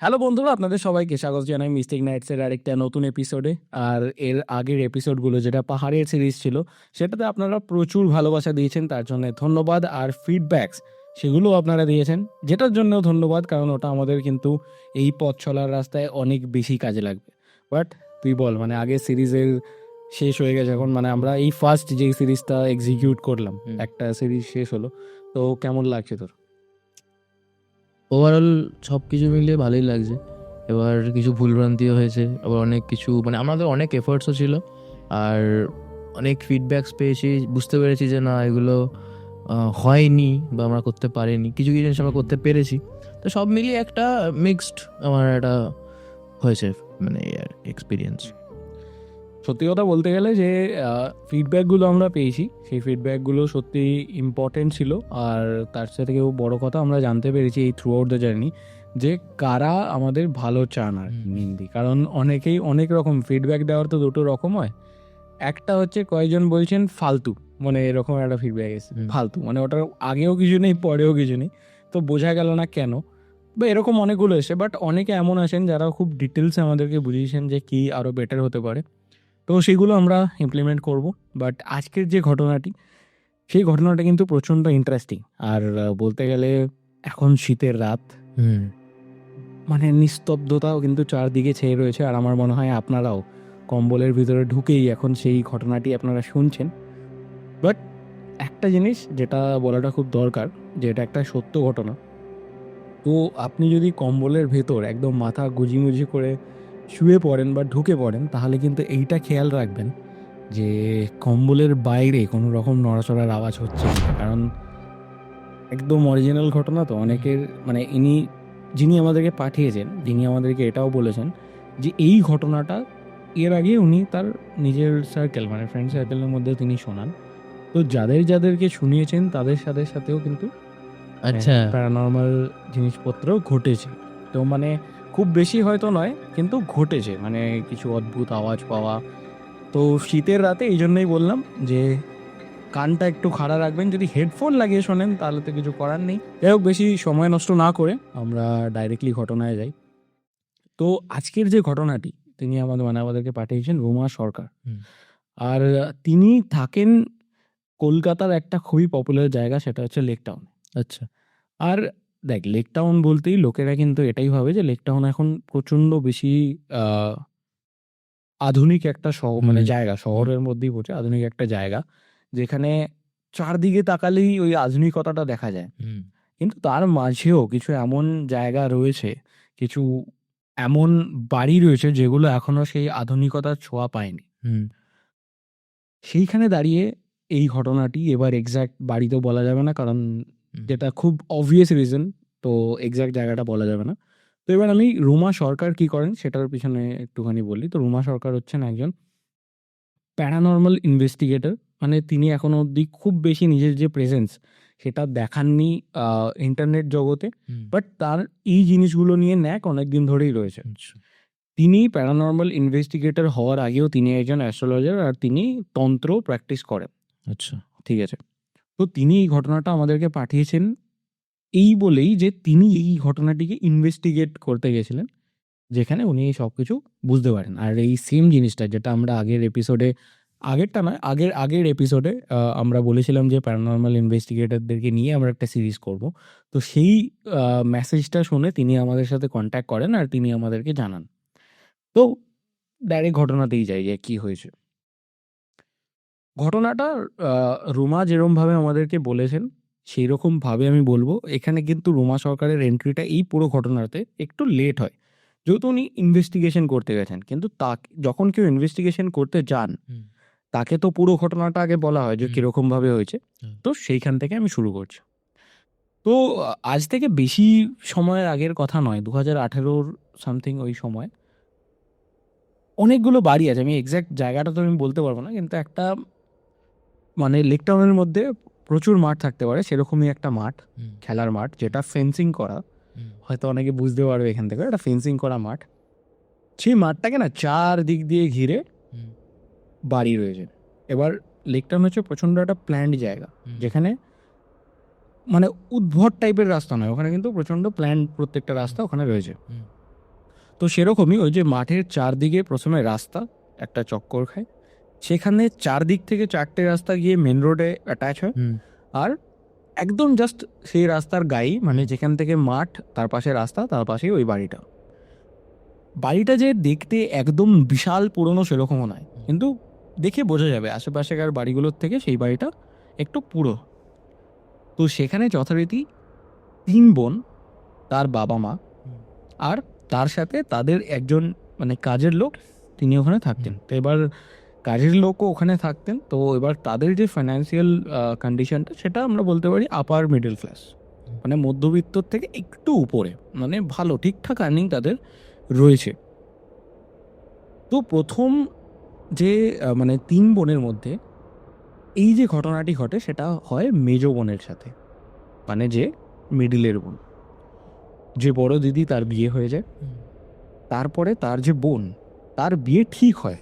Hello বন্ধুরা, আপনাদের সবাইকে স্বাগত জানাই মিস্টেক নাইটসের আরেকটা নতুন এপিসোডে। আর এর আগের এপিসোডগুলো যেটা পাহাড়ের সিরিজ ছিল, সেটাতে আপনারা প্রচুর ভালোবাসা দিয়েছেন, তার জন্য ধন্যবাদ। আর ফিডব্যাকস সেগুলো আপনারা দিয়েছেন, যেটার জন্য ধন্যবাদ, কারণ ওটা আমাদের কিন্তু এই পথ চলার রাস্তায় অনেক বেশি কাজে লাগবে। বাট তুই বল, মানে আগের সিরিজের শেষ হয়ে গেছে এখন, মানে আমরা এই ফার্স্ট যেই সিরিজটা এক্সিকিউট করলাম, একটা সিরিজ শেষ হলো, তো কেমন লাগছে তোর? ওভারঅল সব কিছু মিলিয়ে ভালোই লাগছে। এবার কিছু ভুলভ্রান্তিও হয়েছে, আবার অনেক কিছু মানে আমাদের অনেক এফোর্টসও ছিল, আর অনেক ফিডব্যাকস পেয়েছি, বুঝতে পেরেছি যে না এগুলো হয়নি বা আমরা করতে পারিনি, কিছু কিছু জিনিস আমরা করতে পেরেছি। তো সব মিলিয়ে একটা মিক্সড আমার একটা হয়েছে মানে এক্সপিরিয়েন্স। সত্যি কথা বলতে গেলে যে ফিডব্যাকগুলো আমরা পেয়েছি, সেই ফিডব্যাকগুলো সত্যি ইম্পর্টেন্ট ছিল। আর তার থেকেও বড় কথা, আমরা জানতে পেরেছি এই থ্রু আউট দ্য জার্নি যে কারা আমাদের ভালো চান আর মেনলি। কারণ অনেকেই অনেক রকম ফিডব্যাক দেওয়ার তো দুটো রকম হয়। একটা হচ্ছে কয়েকজন বলছেন ফালতু, মানে এরকম একটা ফিডব্যাক এসেছে, ফালতু মানে ওটার আগেও কিছু নেই পরেও কিছু নেই, তো বোঝা গেল না কেন, বা এরকম অনেকগুলো এসে। বাট অনেকে এমন আছেন যারা খুব ডিটেলসে আমাদেরকে বুঝিয়েছেন যে কী আরও বেটার হতে পারে, তো সেগুলো আমরা ইমপ্লিমেন্ট করব। বাট আজকের যে ঘটনাটি, সেই ঘটনাটা কিন্তু প্রচণ্ড ইন্টারেস্টিং। আর বলতে গেলে এখন শীতের রাত, মানে নিস্তব্ধতাও কিন্তু চারদিকে ছেয়ে রয়েছে। আর আমার মনে হয় আপনারাও কম্বলের ভিতরে ঢুকেই এখন সেই ঘটনাটি আপনারা শুনছেন। বাট একটা জিনিস যেটা বলাটা খুব দরকার, যে এটা একটা সত্য ঘটনা। তো আপনি যদি কম্বলের ভেতর একদম মাথা গুজিমুজি করে শুয়ে পড়েন বা ঢুকে পড়েন, তাহলে কিন্তু এইটা খেয়াল রাখবেন যে কম্বলের বাইরে কোনো রকম নড়াচড়ার আওয়াজ হচ্ছে না। কারণ একদম অরিজিনাল ঘটনা তো অনেকের, মানে ইনি যিনি আমাদেরকে পাঠিয়েছেন, যিনি আমাদেরকে এটাও বলেছেন যে এই ঘটনাটা এর আগে উনি তার নিজের সার্কেল, মানে ফ্রেন্ড সার্কেলের মধ্যে তিনি শোনান। তো যাদেরকে শুনিয়েছেন তাদের সাথেও কিন্তু আচ্ছা, প্যারানর্মাল জিনিসপত্রও ঘটেছে। তো মানে খুব বেশি হয়তো নয়, কিন্তু ঘটেছে, মানে কিছু অদ্ভুত আওয়াজ পাওয়া। তো শীতের রাতে এই জন্যই বললাম যে কানটা একটু খাড়া রাখবেন। যদি হেডফোন লাগিয়ে শোনেন তাহলে তো কিছু করার নেই। যাই হোক, বেশি সময় নষ্ট না করে আমরা ডাইরেক্টলি ঘটনায় যাই। তো আজকের যে ঘটনাটি, তিনি আমাদেরকে পাঠিয়েছেন রুমা সরকার। আর তিনি থাকেন কলকাতার একটা খুবই পপুলার জায়গা, সেটা হচ্ছে লেক টাউন। আচ্ছা, আর দেখ, লেক টাউন বলতেই লোকেরা কিন্তু এটাই ভাবে যে লেক টাউন এখন প্রচণ্ড বেশি আধুনিক একটা শহর, মানে জায়গা, শহরের মধ্যেই পড়ছে, আধুনিক একটা জায়গা যেখানে চারদিকে তাকালেই ওই আধুনিকতাটা দেখা যায়। কিন্তু তার মাঝেও কিছু এমন জায়গা রয়েছে, কিছু এমন বাড়ি রয়েছে যেগুলো এখনো সেই আধুনিকতার ছোঁয়া পায়নি। সেইখানে দাঁড়িয়ে এই ঘটনাটি, এবার এক্সাক্ট বাড়ি তো বলা যাবে না, কারণ যেটা খুব অবভিয়াস রিজন, তো এক্সাক্ট জায়গাটা বলা যাবে না। তো এবার আমি রুমা সরকার কি করেন সেটার পিছনে একটুখানি বলি। তো রুমা সরকার হচ্ছেন একজন প্যারানর্মাল ইনভেস্টিগেটর। মানে তিনি এখনো অবধি খুব বেশি নিজের যে প্রেজেন্স সেটা দেখাননি ইন্টারনেট জগতে, বাট তার এই জিনিসগুলো নিয়ে ন্যাক অনেকদিন ধরেই রয়েছে। তিনি প্যারানর্মাল ইনভেস্টিগেটর হওয়ার আগেও তিনি একজন অ্যাস্ট্রোলজার, আর তিনি তন্ত্র প্র্যাকটিস করেন। আচ্ছা, ঠিক আছে, তো তিনি এই ঘটনাটা আমাদেরকে পাঠিয়েছেন এই বলেই যে তিনি এই ঘটনাটিকে ইনভেস্টিগেট করতে গেছিলেন, যেখানে উনি এই সব কিছু বুঝতে পারেন। আর এই সেম জিনিসটা যেটা আমরা আগের এপিসোডে, আগেরটা নয়, আগের এপিসোডে আমরা বলেছিলাম যে প্যারানর্মাল ইনভেস্টিগেটরদেরকে নিয়ে আমরা একটা সিরিজ করব। তো সেই মেসেজটা শুনে তিনি আমাদের সাথে কন্ট্যাক্ট করেন আর তিনি আমাদেরকে জানান। তো ডাইরেক্ট ঘটনাতেই যাই যে কী হয়েছে। ঘটনাটা রুমা যেরমভাবে আমাদেরকে বলেছেন সেই রকমভাবে আমি বলবো। এখানে কিন্তু রুমা সরকারের এন্ট্রিটা এই পুরো ঘটনাতে একটু লেট হয়, যেহেতু উনি ইনভেস্টিগেশন করতে গেছেন। কিন্তু যখন কেউ ইনভেস্টিগেশন করতে যান, তাকে তো পুরো ঘটনাটা আগে বলা হয় যে কীরকমভাবে হয়েছে। তো সেইখান থেকে আমি শুরু করছি। তো আজ থেকে বেশি সময়ের আগের কথা নয়, 2018 সামথিং ওই সময় অনেকগুলো বাড়ি আছে, আমি এক্স্যাক্ট জায়গাটা তো আমি বলতে পারবো না, কিন্তু একটা মানে লেক টাউনের মধ্যে প্রচুর মাঠ থাকতে পারে, সেরকমই একটা মাঠ, খেলার মাঠ, যেটা ফেন্সিং করা। হয়তো অনেকে বুঝতে পারবে এখান থেকে, একটা ফেন্সিং করা মাঠ। সেই মাঠটাকে না চারদিক দিয়ে ঘিরে বাড়ি রয়েছে। এবার লেক টাউন হচ্ছে প্রচণ্ড একটা প্ল্যান্ড জায়গা, যেখানে মানে উদ্ভট টাইপের রাস্তা নয়, ওখানে কিন্তু প্রচণ্ড প্ল্যান প্রত্যেকটা রাস্তা ওখানে রয়েছে। হুম। তো সেরকমই ওই যে মাঠের চারদিকে প্রথমে রাস্তা একটা চক্কর খায়, সেখানে চারদিক থেকে চারটে রাস্তা গিয়ে মেন রোডে অ্যাটাচ হয়। আর একদম জাস্ট সেই রাস্তার গায়ে মানে যেখান থেকে মাঠ তার পাশে রাস্তা, তার পাশেই ওই বাড়িটা। বাড়িটা যে দেখতে একদম বিশাল পুরনো সেরকমও নয়, কিন্তু দেখে বোঝা যাবে আশেপাশেকার বাড়িগুলোর থেকে সেই বাড়িটা একটু পুরো। তো সেখানে যথারীতি 3 বোন, তার বাবা মা আর তার সাথে তাদের একজন মানে কাজের লোক, তিনি ওখানে থাকতেন। তো এবার কাজের লোকও ওখানে থাকতেন। তো এবার তাদের যে ফাইন্যান্সিয়াল কন্ডিশনটা সেটা আমরা বলতে পারি আপার মিডল ক্লাস, মানে মধ্যবিত্তর থেকে একটু উপরে, মানে ভালো ঠিকঠাক আর্নিং তাদের রয়েছে। তো প্রথম যে মানে 3 বোনের মধ্যে এই যে ঘটনাটি ঘটে সেটা হয় মেজ বোনের সাথে, মানে যে মিডিলের বোন, যে বড় দিদি তার বিয়ে হয়ে যায়। তারপরে তার যে বোন তার বিয়ে ঠিক হয়,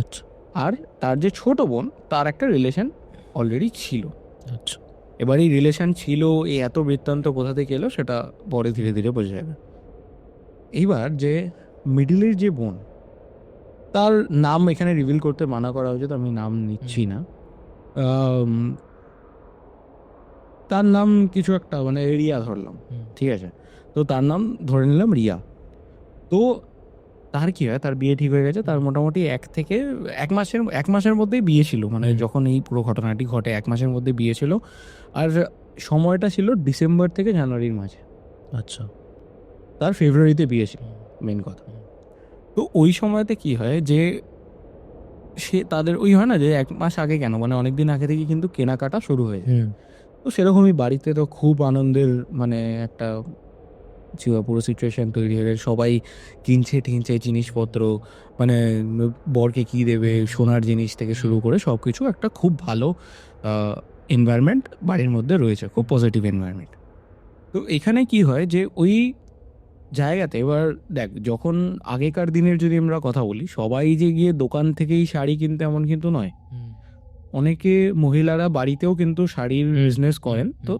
আচ্ছা আর তার যে ছোট বোন তার একটা রিলেশন অলরেডি ছিল। আচ্ছা এবার এই রিলেশন ছিল, এই এত বৃত্তান্ত কোথা থেকে এলো সেটা পরে ধীরে ধীরে বোঝা যাবে। এইবার যে মিডিলের যে বোন, তার নাম এখানে রিভিল করতে মানা করা হয়েছে, তো আমি নাম নিচ্ছি না। আম, তার নাম কিছু একটা মানে রিয়া ধরলাম, ঠিক আছে? তো তার নাম ধরে নিলাম রিয়া। তো তার কি হয়, তার বিয়ে ঠিক হয়ে গেছে, তার মোটামুটি 1 মাসের মধ্যেই বিয়ে ছিল, মানে যখন এই পুরো ঘটনাটি ঘটে 1 মাসের মধ্যে বিয়ে ছিল। আর সময়টা ছিল ডিসেম্বর থেকে জানুয়ারির মাঝে, আচ্ছা তার ফেব্রুয়ারিতে বিয়ে ছিল মেন কথা। তো ওই সময়তে কি হয় যে সে তাদের ওই হয় না যে 1 মাস আগে কেন, মানে অনেক দিন আগে থেকে কিন্তু কেনাকাটা শুরু হয়ে যায়। তো সেরকমই বাড়িতে তো খুব আনন্দের মানে একটা পুরো সিচুয়েশন তৈরি হয়ে গেছে, সবাই কিনছে টিনছে জিনিসপত্র, মানে বরকে কী দেবে, সোনার জিনিস থেকে শুরু করে সব কিছু, একটা খুব ভালো এনভায়রনমেন্ট বাড়ির মধ্যে রয়েছে, খুব পজিটিভ এনভায়রনমেন্ট। তো এখানে কি হয় যে ওই জায়গাতে এবার দেখ, যখন আগেকার দিনের যদি আমরা কথা বলি, সবাই যে গিয়ে দোকান থেকেই শাড়ি কিনতে এমন কিন্তু নয়, অনেকে মহিলারা বাড়িতেও কিন্তু শাড়ির বিজনেস করেন। তো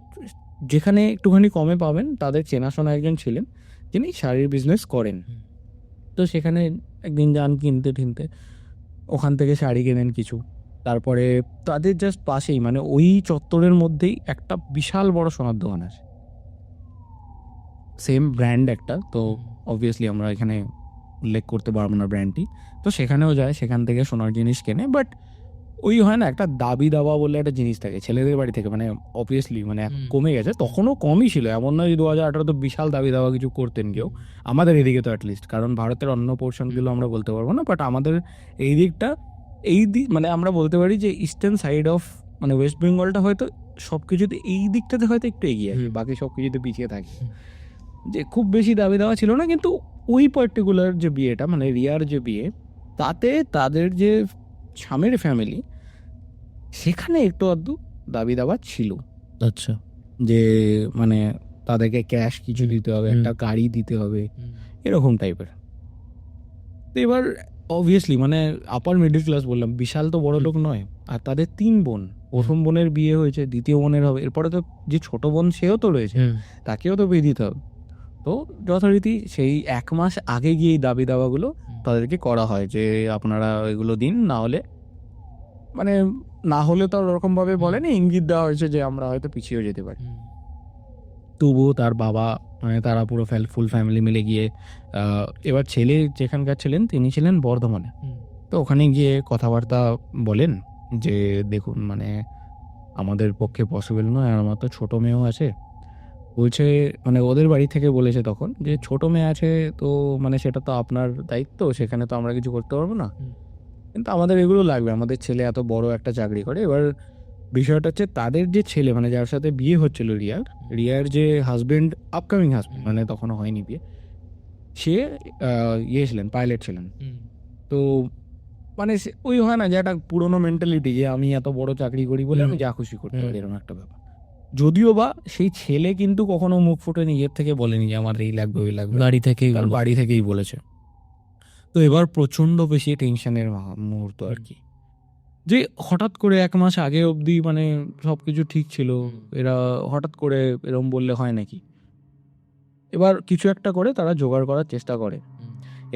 যেখানে একটুখানি কমে পাবেন, তাদের চেনাশোনা একজন ছিলেন যিনি শাড়ির বিজনেস করেন। তো সেখানে একদিন যান কিনতে টিনতে, ওখান থেকে শাড়ি কেনেন কিছু। তারপরে তাদের জাস্ট পাশেই মানে ওই চত্বরের মধ্যেই একটা বিশাল বড় সোনার দোকান আছে, সেম ব্র্যান্ড একটা। তো অবভিয়াসলি আমরা এখানে উল্লেখ করতে পারবো না ব্র্যান্ডটি। তো সেখানেও যায়, সেখান থেকে সোনার জিনিস কেনে। বাট ওই হয় না, একটা দাবি দাওয়া বলে একটা জিনিস থাকে ছেলেদের বাড়ি থেকে, মানে অবভিয়াসলি মানে কমে গেছে, তখনও কমই ছিল, এমন নয় 2018 তো বিশাল দাবি দাওয়া কিছু করতেন কেউ, আমাদের এদিকে তো অ্যাটলিস্ট, কারণ ভারতের অন্য পোর্শনগুলো আমরা বলতে পারবো না, বাট আমাদের এই দিকটা, এই দিক মানে আমরা বলতে পারি যে ইস্টার্ন সাইড অফ মানে ওয়েস্ট বেঙ্গলটা হয়তো সব কিছুতে এই দিকটাতে হয়তো একটু এগিয়ে আছে, বাকি সব কিছুতে পিছিয়ে থাকে। যে খুব বেশি দাবি দেওয়া ছিল না, কিন্তু ওই পার্টিকুলার যে বিয়েটা মানে রিয়ার যে বিয়ে, তাতে তাদের যে স্বামীর ফ্যামিলি, সেখানে একটু আধটু দাবি দাবা ছিল। আচ্ছা যে মানে তাদেরকে ক্যাশ কিছু দিতে হবে, একটা গাড়ি দিতে হবে, এরকম টাইপের। তো এবার অবভিয়াসলি মানে আপার মিডল ক্লাস বললাম, বিশাল তো বড় লোক নয়। আর তাদের 3 বোন, প্রথম বোনের বিয়ে হয়েছে, দ্বিতীয় বোনের হবে, এরপরে তো যে ছোট বোন সেও তো রয়েছে, তাকেও তো বিয়ে দিতে হবে। তো যথারীতি সেই 1 মাস আগে গিয়ে এই দাবি দাওয়াগুলো তাদেরকে করা হয় যে আপনারা এগুলো দিন, না হলে মানে না হলে তো ওরকমভাবে বলেনি, ইঙ্গিত দেওয়া হয়েছে যে আমরা হয়তো পিছিয়েও যেতে পারি। তবুও তার বাবা মানে তারা পুরো ফুল ফ্যামিলি মিলে গিয়ে এবার ছেলে যেখানকার ছিলেন তিনি ছিলেন বর্ধমানে। তো ওখানে গিয়ে কথাবার্তা বলেন যে দেখুন মানে আমাদের পক্ষে পসিবল নয়, আর আমার তো ছোটো মেয়েও আছে। বলছে মানে ওদের বাড়ি থেকে বলেছে তখন যে ছোটো মেয়ে আছে, তো মানে সেটা তো আপনার দায়িত্ব, সেখানে তো আমরা কিছু করতে পারবো না, কিন্তু আমাদের এগুলো লাগবে, আমাদের ছেলে এত বড় একটা চাকরি করে। এবার বিষয়টা হচ্ছে তাদের যে ছেলে মানে যার সাথে বিয়ে হচ্ছিল রিয়ার যে হাজবেন্ড, আপকামিং হাজবেন্ড মানে তখনও হয়নি বিয়ে, সে ইয়ে ছিলেন, পাইলট ছিলেন। তো মানে ওই হয় না যে একটা পুরোনো মেন্টালিটি যে আমি এত বড় চাকরি করি বলে আমি যা খুশি করতে পারি, এরকম একটা ব্যাপার। যদিও বা সেই ছেলে কিন্তু কখনো মুখ ফুটে নিজের থেকে বলেনি যে আমার এই লাগবে ওই লাগবে, বাড়ি থেকেই বলেছে। তো এবার প্রচন্ড বেশি টেনশনের মুহূর্ত আর কি। যে হঠাৎ করে 1 মাস আগে অবধি মানে সব কিছু ঠিক ছিল, এরা হঠাৎ করে এরম বললে হয় নাকি? এবার কিছু একটা করে তারা জোগাড় করার চেষ্টা করে।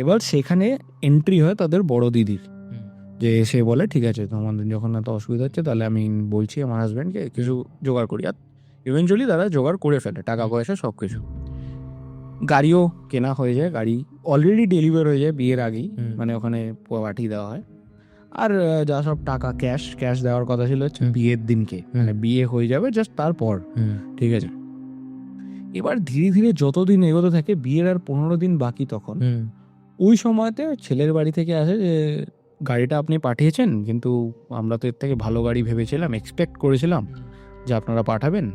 এবার সেখানে এন্ট্রি হয় তাদের বড় দিদির, যে সে বলে ঠিক আছে তোমাদের যখন এত অসুবিধা হচ্ছে তাহলে আমি বলছি আমার হাজব্যান্ডকে কিছু জোগাড় করি। আর ইভেনচুয়ালি তারা জোগাড় করে ফেলে টাকা পয়সা সব কিছু। গাড়িও কেনা হয়ে যায়, গাড়ি অলরেডি ডেলিভার হয়ে যায় বিয়ের আগেই, মানে ওখানে পাঠিয়ে দেওয়া হয়। আর যা সব টাকা ক্যাশ দেওয়ার কথা ছিল হচ্ছে বিয়ের দিনকে, মানে বিয়ে হয়ে যাবে জাস্ট তারপর, ঠিক আছে। এবার ধীরে ধীরে যতদিন এগোতে থাকে, বিয়ের আর 15 দিন বাকি তখন, ওই সময়তে ছেলের বাড়ি থেকে আসে যে গাড়িটা আপনি পাঠিয়েছেন, কিন্তু আমরা তো এর থেকে ভালো গাড়ি ভেবেছিলাম, এক্সপেক্ট করেছিলাম যে আপনারা পাঠাবেন।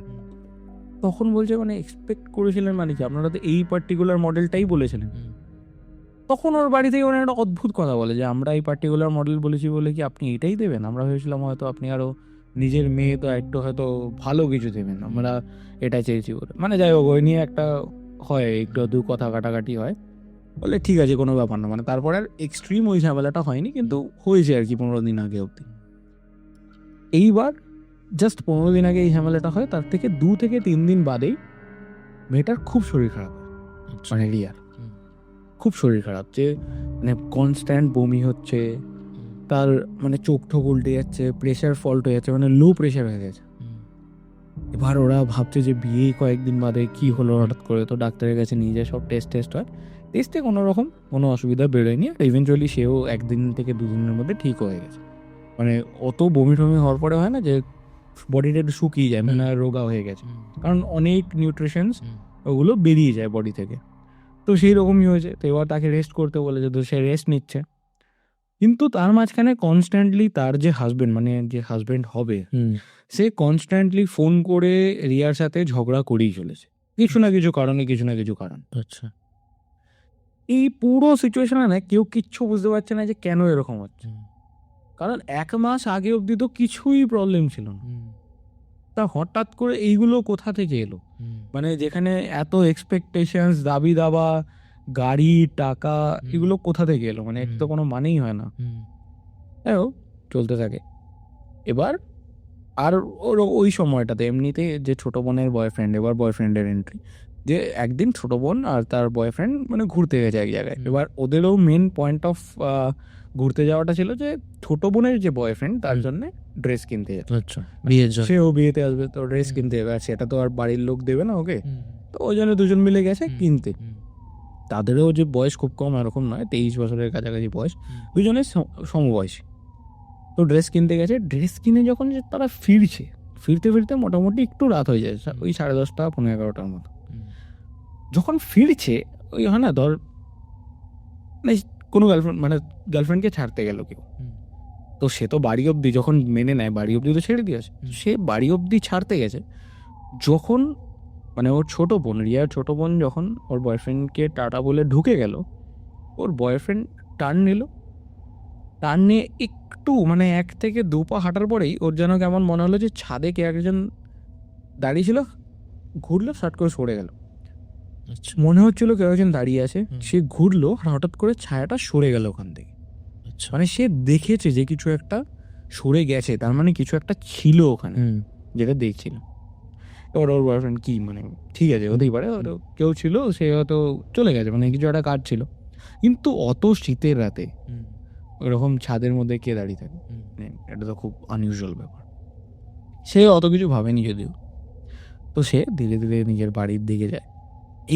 তখন বলছে মানে এক্সপেক্ট করেছিলেন মানে কি, আপনারা তো এই পার্টিকুলার মডেলটাই বলেছিলেন। তখন ওর বাড়ি থেকে একটা অদ্ভুত কথা বলে যে আমরা এই পার্টিকুলার মডেল বলেছি বলে কি আপনি এটাই দেবেন? আমরা ভেবেছিলাম হয়তো আপনি আরও নিজের মেয়ে তো একটু হয়তো ভালো কিছু দেবেন, আমরা এটা চেয়েছি বলে। মানে যাই হোক, ওই নিয়ে একটা হয় একটু দু কথা কাটাকাটি হয়। বলে ঠিক আছে কোনো ব্যাপার না, মানে তারপর আর এক্সট্রিম ওই ঝামেলাটা হয়নি, কিন্তু হয়েছে আর কি 15 দিন আগে অবধি। এইবার জাস্ট 15 দিন আগে এই ঝামেলাটা হয়, তার থেকে 2 থেকে 3 দিন বাদেই মেয়েটার খুব শরীর খারাপ হয়, মানে রিয়ার খুব শরীর খারাপ, যে মানে কনস্ট্যান্ট বমি হচ্ছে, তার মানে চোখ ঠোক উল্টে যাচ্ছে, প্রেশার ফল্ট হয়ে যাচ্ছে, মানে লো প্রেশার হয়ে গেছে। এবার ওরা ভাবছে যে বিয়ে কয়েকদিন বাদে কি হলো হঠাৎ করে, তো ডাক্তারের কাছে নিয়ে যায়, সব টেস্ট হয়, টেস্টে কোনো অসুবিধা বেরোয়নি। আর ইভেনচুয়ালি সেও 1 দিন থেকে 2 দিনের মধ্যে ঠিক হয়ে গেছে। মানে অত বমি টমি হওয়ার পরে হয় না যে বডিটা একটু শুকিয়ে যায়, মানে রোগা হয়ে গেছে, কারণ অনেক নিউট্রিশনস ওগুলো বেরিয়ে যায় বডি থেকে, তো সেই রকমই হয়েছে। তো এবার তাকে রেস্ট করতে বলেছে, তো সে রেস্ট নিচ্ছে। কিন্তু তার মাঝখানে কনস্ট্যান্টলি তার যে হাজবেন্ড, মানে যে হাজবেন্ড হবে, সে কনস্ট্যান্টলি ফোন করে রিয়ার সাথে ঝগড়া করেই চলেছে, কিছু না কিছু কারণ। আচ্ছা। এই পুরো সিচুয়েশনে না কেউ কিচ্ছু বুঝতে পারছে না যে কেন এরকম হচ্ছে, কারণ 1 মাস আগে অবধি তো কিছুই প্রবলেম ছিল না, তা হঠাৎ করে এইগুলো কোথা থেকে এলো? মানে যেখানে এত এক্সপেকটেশনস, দাবি দাবা, গাড়ি, টাকা, এগুলো কোথা থেকে এলো? মানে এর তো কোনো মানেই হয় না। চলতে থাকে। এবার আর ওর ওই সময়টাতে এমনিতে যে ছোট বোনের বয়ফ্রেন্ড, এবার বয়ফ্রেন্ডের এন্ট্রি, যে একদিন ছোট বোন আর তার বয়ফ্রেন্ড মানে ঘুরতে গেছে এক জায়গায়। এবার ওদেরও মেন পয়েন্ট অফ ঘুরতে যাওয়াটা ছিল যে ছোট বোনের যে বয়ফ্রেন্ড তার জন্য ড্রেস কিনতে যাবে। আচ্ছা, বিয়ের জন্য। সেও বিয়েতে আসবে, তো ড্রেস কিনতে যাবে, আর সেটা তো আর বাড়ির লোক দেবে না ওকে, তো ওই জন্য দুজন মিলে গেছে কিনতে। তাদেরও যে বয়স খুব কম এরকম নয়, 23 বছরের কাছাকাছি বয়স, দুজনের সমবয়সী। তো ড্রেস কিনতে গেছে, ড্রেস কিনে যখন যে তারা ফিরতে মোটামুটি একটু রাত হয়ে যায়, ওই 10:30 11:30 মতো। যখন ফিরছে ওই হয় না ধর, মানে কোনো গার্লফ্রেন্ডকে ছাড়তে গেল কেউ, তো সে তো বাড়ি অবধি যখন মেনে নেয়, বাড়ি অবধি তো ছেড়ে দিয়েছে, সে বাড়ি অবধি ছাড়তে গেছে, যখন মানে ওর ছোট বোন, রিয়ার ছোট বোন যখন ওর বয়ফ্রেন্ডকে টাটা বলে ঢুকে গেল, ওর বয়ফ্রেন্ড টার্ন নিয়ে একটু মানে 1 থেকে 2 পা হাঁটার পরেই ওর যেন কেমন মনে হলো যে ছাদে কে একজন দাঁড়িয়ে ছিল, ঘুরলো, শার্ট করে সরে গেল। মনে হচ্ছিল কেউ একজন দাঁড়িয়ে আছে, সে ঘুরলো আর হঠাৎ করে ছায়াটা সরে গেল ওখান থেকে। মানে সে দেখেছে যে কিছু একটা সরে গেছে, তার মানে কিছু একটা ছিল ওখানে, যেটা দেখছিল। এবার ওর বয়ফ্রেন্ড কি মানে ঠিক আছে হতেই পারে, কেউ ছিল, সে হয়তো চলে গেছে, মানে কিছু একটা কাজ ছিল। কিন্তু অত শীতের রাতে ওরকম ছাদের মধ্যে কে দাঁড়িয়ে থাকে, এটা তো খুব আনইউজুয়াল ব্যাপার। সে অত কিছু ভাবেনি যদিও। তো সে ধীরে ধীরে নিজের বাড়ির দিকে যায়।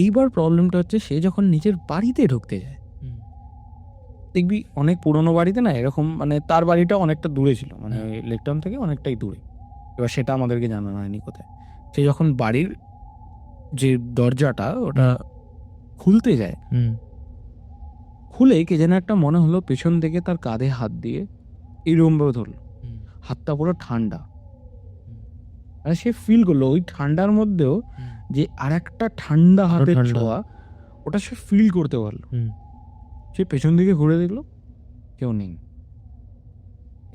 এইবার প্রবলেমটা হচ্ছে, সে যখন নিজের বাড়িতে ঢুকতে যায়, দেখবি অনেক পুরোনো বাড়িতে না এরকম, মানে তার বাড়িটা অনেকটা দূরে ছিল, মানে লেকটাউন থেকে অনেকটাই দূরে। এবার সেটা আমাদেরকে জানানো হয়নি কোথায়। সে যখন বাড়ির যে দরজাটা ওটা খুলতে যায়, খুলে কে যেন একটা মনে হলো পেছন থেকে তার কাঁধে হাত দিয়ে এরকমভাবে ধরলো, হাতটা পুরো ঠান্ডা। আর সে ফিল করলো ওই ঠান্ডার মধ্যেও যে আর একটা ঠান্ডা হাতের ছোঁয়া, ওটা সে ফিল করতে পারলো। সে পেছন দিকে ঘুরে দেখলো কেউ নেই।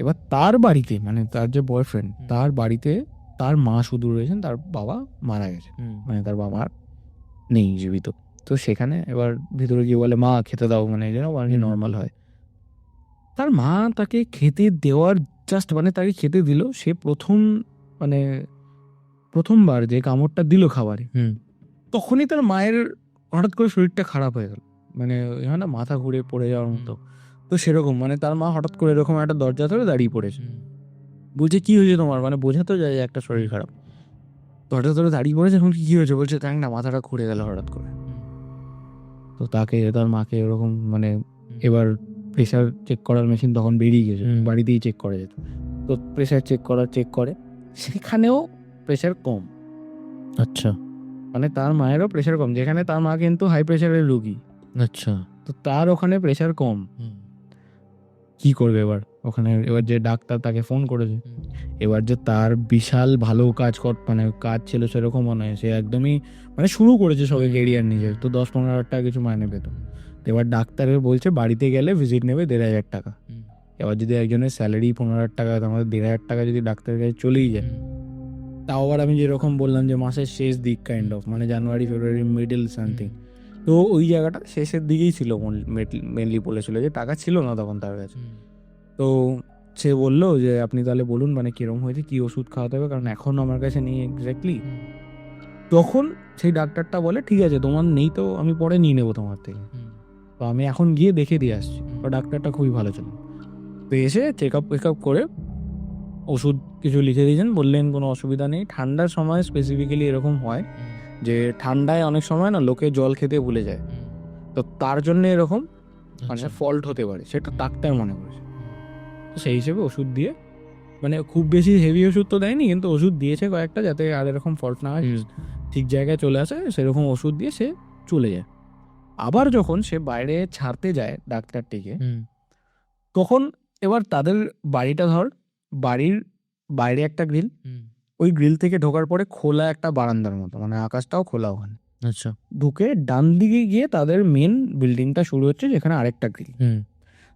এবার তার বাড়িতে, মানে তার যে বয়ফ্রেন্ড, তার বাড়িতে তার মা শুধু রয়েছেন, তার বাবা মারা গেছে, মানে তার বাবা নেই জীবিত। তো সেখানে এবার ভিতরে গিয়ে বলে মা খেতে দাও, মানে যেন নর্মাল হয়। তার মা তাকে খেতে দেওয়ার জাস্ট মানে তাকে খেতে দিল, সে মানে প্রথমবার যে কামড়টা দিল খাবারে, হুম তখনই তার মায়ের হঠাৎ করে শরীরটা খারাপ হয়ে গেল, মানে ওই হয় না মাথা ঘুরে পড়ে যাওয়ার মতো। তো সেরকম মানে তার মা হঠাৎ করে এরকম একটা দরজা ধরে দাঁড়িয়ে পড়েছে, বলছে কি হয়েছে তোমার, মানে বোঝাতে যায় যে একটা শরীর খারাপ। দরজা ধরে দাঁড়িয়ে পড়েছে, এখন কি হয়েছে, বলছে দেখ না মাথাটা ঘুরে গেল হঠাৎ করে। তো তার মাকে এরকম মানে এবার প্রেশার চেক করার মেশিন তখন বেরিয়ে গেছে, বাড়িতেই চেক করা যেত। তো প্রেশার চেক করে সেখানেও প্রেশার কম, আচ্ছা মানে তার মায়েরও প্রেশার কম, যেখানে তার মা কিন্তু হাই প্রেশারের রোগী। আচ্ছা তো তার ওখানে প্রেশার কম, কি করবে এবার ওখানে? এবার যে ডাক্তার তাকে ফোন করেছে, এবার যে তার বিশাল ভালো মানে কাজ ছিল সেরকম মনে হয়, সে একদমই মানে শুরু করেছে সবে কেরিয়ার নিজের, তো 10-15 হাজার টাকা কিছু মাইনে পেত। তো এবার ডাক্তারের বলছে বাড়িতে গেলে ভিজিট নেবে 1,500 টাকা। এবার যদি একজনের স্যালারি 15,000 টাকা, আমাদের 1,500 টাকা যদি ডাক্তারের কাছে চলেই যায়, তাও আবার আমি যেরকম বললাম যে মাসের শেষ দিক কাইন্ড অফ, মানে জানুয়ারি ফেব্রুয়ারি মিডল সামথিং, তো ওই জায়গাটা শেষের দিকেই ছিল, মেনলি বলেছিল যে টাকা ছিল না তখন তার কাছে। তো সে বললো যে আপনি তাহলে বলুন মানে কিরম হয়েছে, কি ওষুধ খাওয়াতে হবে, কারণ এখন আমার কাছে নেই এক্স্যাক্টলি। তখন সেই ডাক্তারটা বলে ঠিক আছে তোমার নেই তো আমি পরে নিয়ে নেবো তোমার থেকে, তো আমি এখন গিয়ে দেখে দিয়ে আসছি। তো ডাক্তারটা খুবই ভালো ছিল, তো এসে চেক আপ করে ওষুধ কিছু লিখে দিয়েছেন, বললেন কোনো অসুবিধা নেই। ঠান্ডার সময় স্পেসিফিক্যালি এরকম হয় যে ঠান্ডায় অনেক সময় না লোকে জল খেতে ভুলে যায়, তো তার জন্য এরকম মানে ফল্ট হতে পারে, সেটা ডাক্তার মনে করেছে। তো সেই হিসেবে ওষুধ দিয়ে, মানে খুব বেশি হেভি ওষুধ তো দেয়নি, কিন্তু ওষুধ দিয়েছে কয়েকটা যাতে আর এরকম ফল্ট না হয়, ঠিক জায়গায় চলে আসে, সেরকম ওষুধ দিয়ে সে চলে যায়। আবার যখন সে বাইরে ছাড়তে যায় ডাক্তারটিকে, তখন এবার তাদের বাড়িটা বাড়ির বাইরে একটা গ্রিল, ওই গ্রিল থেকে ঢোকার পরে খোলা একটা বারান্দার মতো, মানে আকাশটাও খোলা ওখানে। আচ্ছা ঢুকে ডান দিকে গিয়ে তাদের মেন বিল্ডিংটা শুরু হচ্ছে, যেখানে আরেকটা গ্রিল।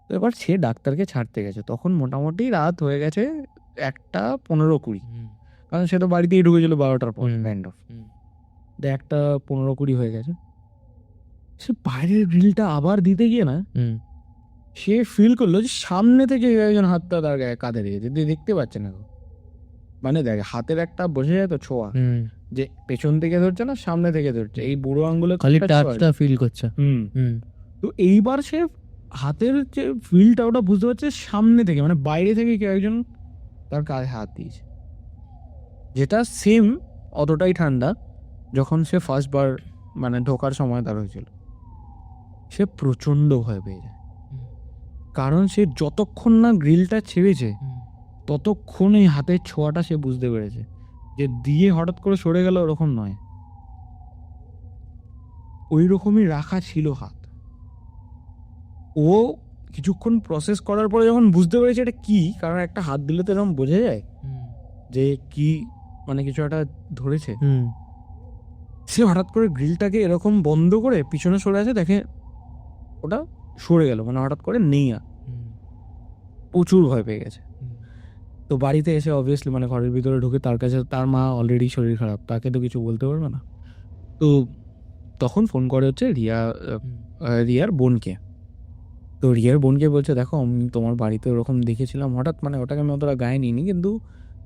তো এবার সে ডাক্তারকে ছাড়তে গেছে, তখন মোটামুটি রাত হয়ে গেছে 1:15-20, কারণ সে তো বাড়িতেই ঢুকেছিল 12টার পর কাইন্ড অফ। 1:15-20 হয়ে গেছে, সে বাইরের গ্রিলটা আবার দিতে গিয়ে না, সে ফিল করলো যে সামনে থেকে একজন হাতটা তার গায়ে কাঁধে রেখেছে, দেখতে পাচ্ছে না। মানে দেখ হাতের একটা বোঝা যায় তো ছোঁয়া, যে পেছন থেকে ধরছে না সামনে থেকে ধরছে, এই বুড়ো আঙ্গুলে খালি টাচটা ফিল করছে। তো এইবার সে হাতের যে ফিলটা ওটা বুঝতে পারছে সামনে থেকে, মানে বাইরে থেকে কেউ একজন তার কাঁধে হাত দিয়েছে, যেটা সেম অতটাই ঠান্ডা যখন সে ফার্স্টবার মানে ঢোকার সময় তার হয়েছিল। সে প্রচণ্ড ভয় পেয়ে যায়, কারণ সে যতক্ষণ না গ্রিলটা ছেড়েছে ততক্ষণ এই হাতের ছোঁয়াটা সে বুঝতে পেরেছে, যে দিয়ে হঠাৎ করে সরে গেল ওরকম নয়, ওই রকমই রাখা ছিল হাত। ও কিছুক্ষণ প্রসেস করার পরে যখন বুঝতে পেরেছে এটা কি, কারণ একটা হাত দিলে তো এরকম বোঝা যায় যে কি, মানে কিছু একটা ধরেছে, সে হঠাৎ করে গ্রিলটাকে এরকম বন্ধ করে পিছনে সরে আছে, দেখে ওটা সরে গেল, মানে হঠাৎ করে নেই আর। প্রচুর ভয় পেয়ে গেছে। তো বাড়িতে এসে অবভিয়াসলি মানে ঘরের ভিতরে ঢুকে তার কাছে, তার মা অলরেডি শরীর খারাপ, তাকে তো কিছু বলতে পারবে না। তো তখন ফোন করে হচ্ছে রিয়ার বোনকে। তো রিয়ার বোনকে বলছে দেখো আমি তোমার বাড়িতে ওরকম দেখেছিলাম হঠাৎ, মানে ওটাকে আমি অতটা গায়ে নিইনি, কিন্তু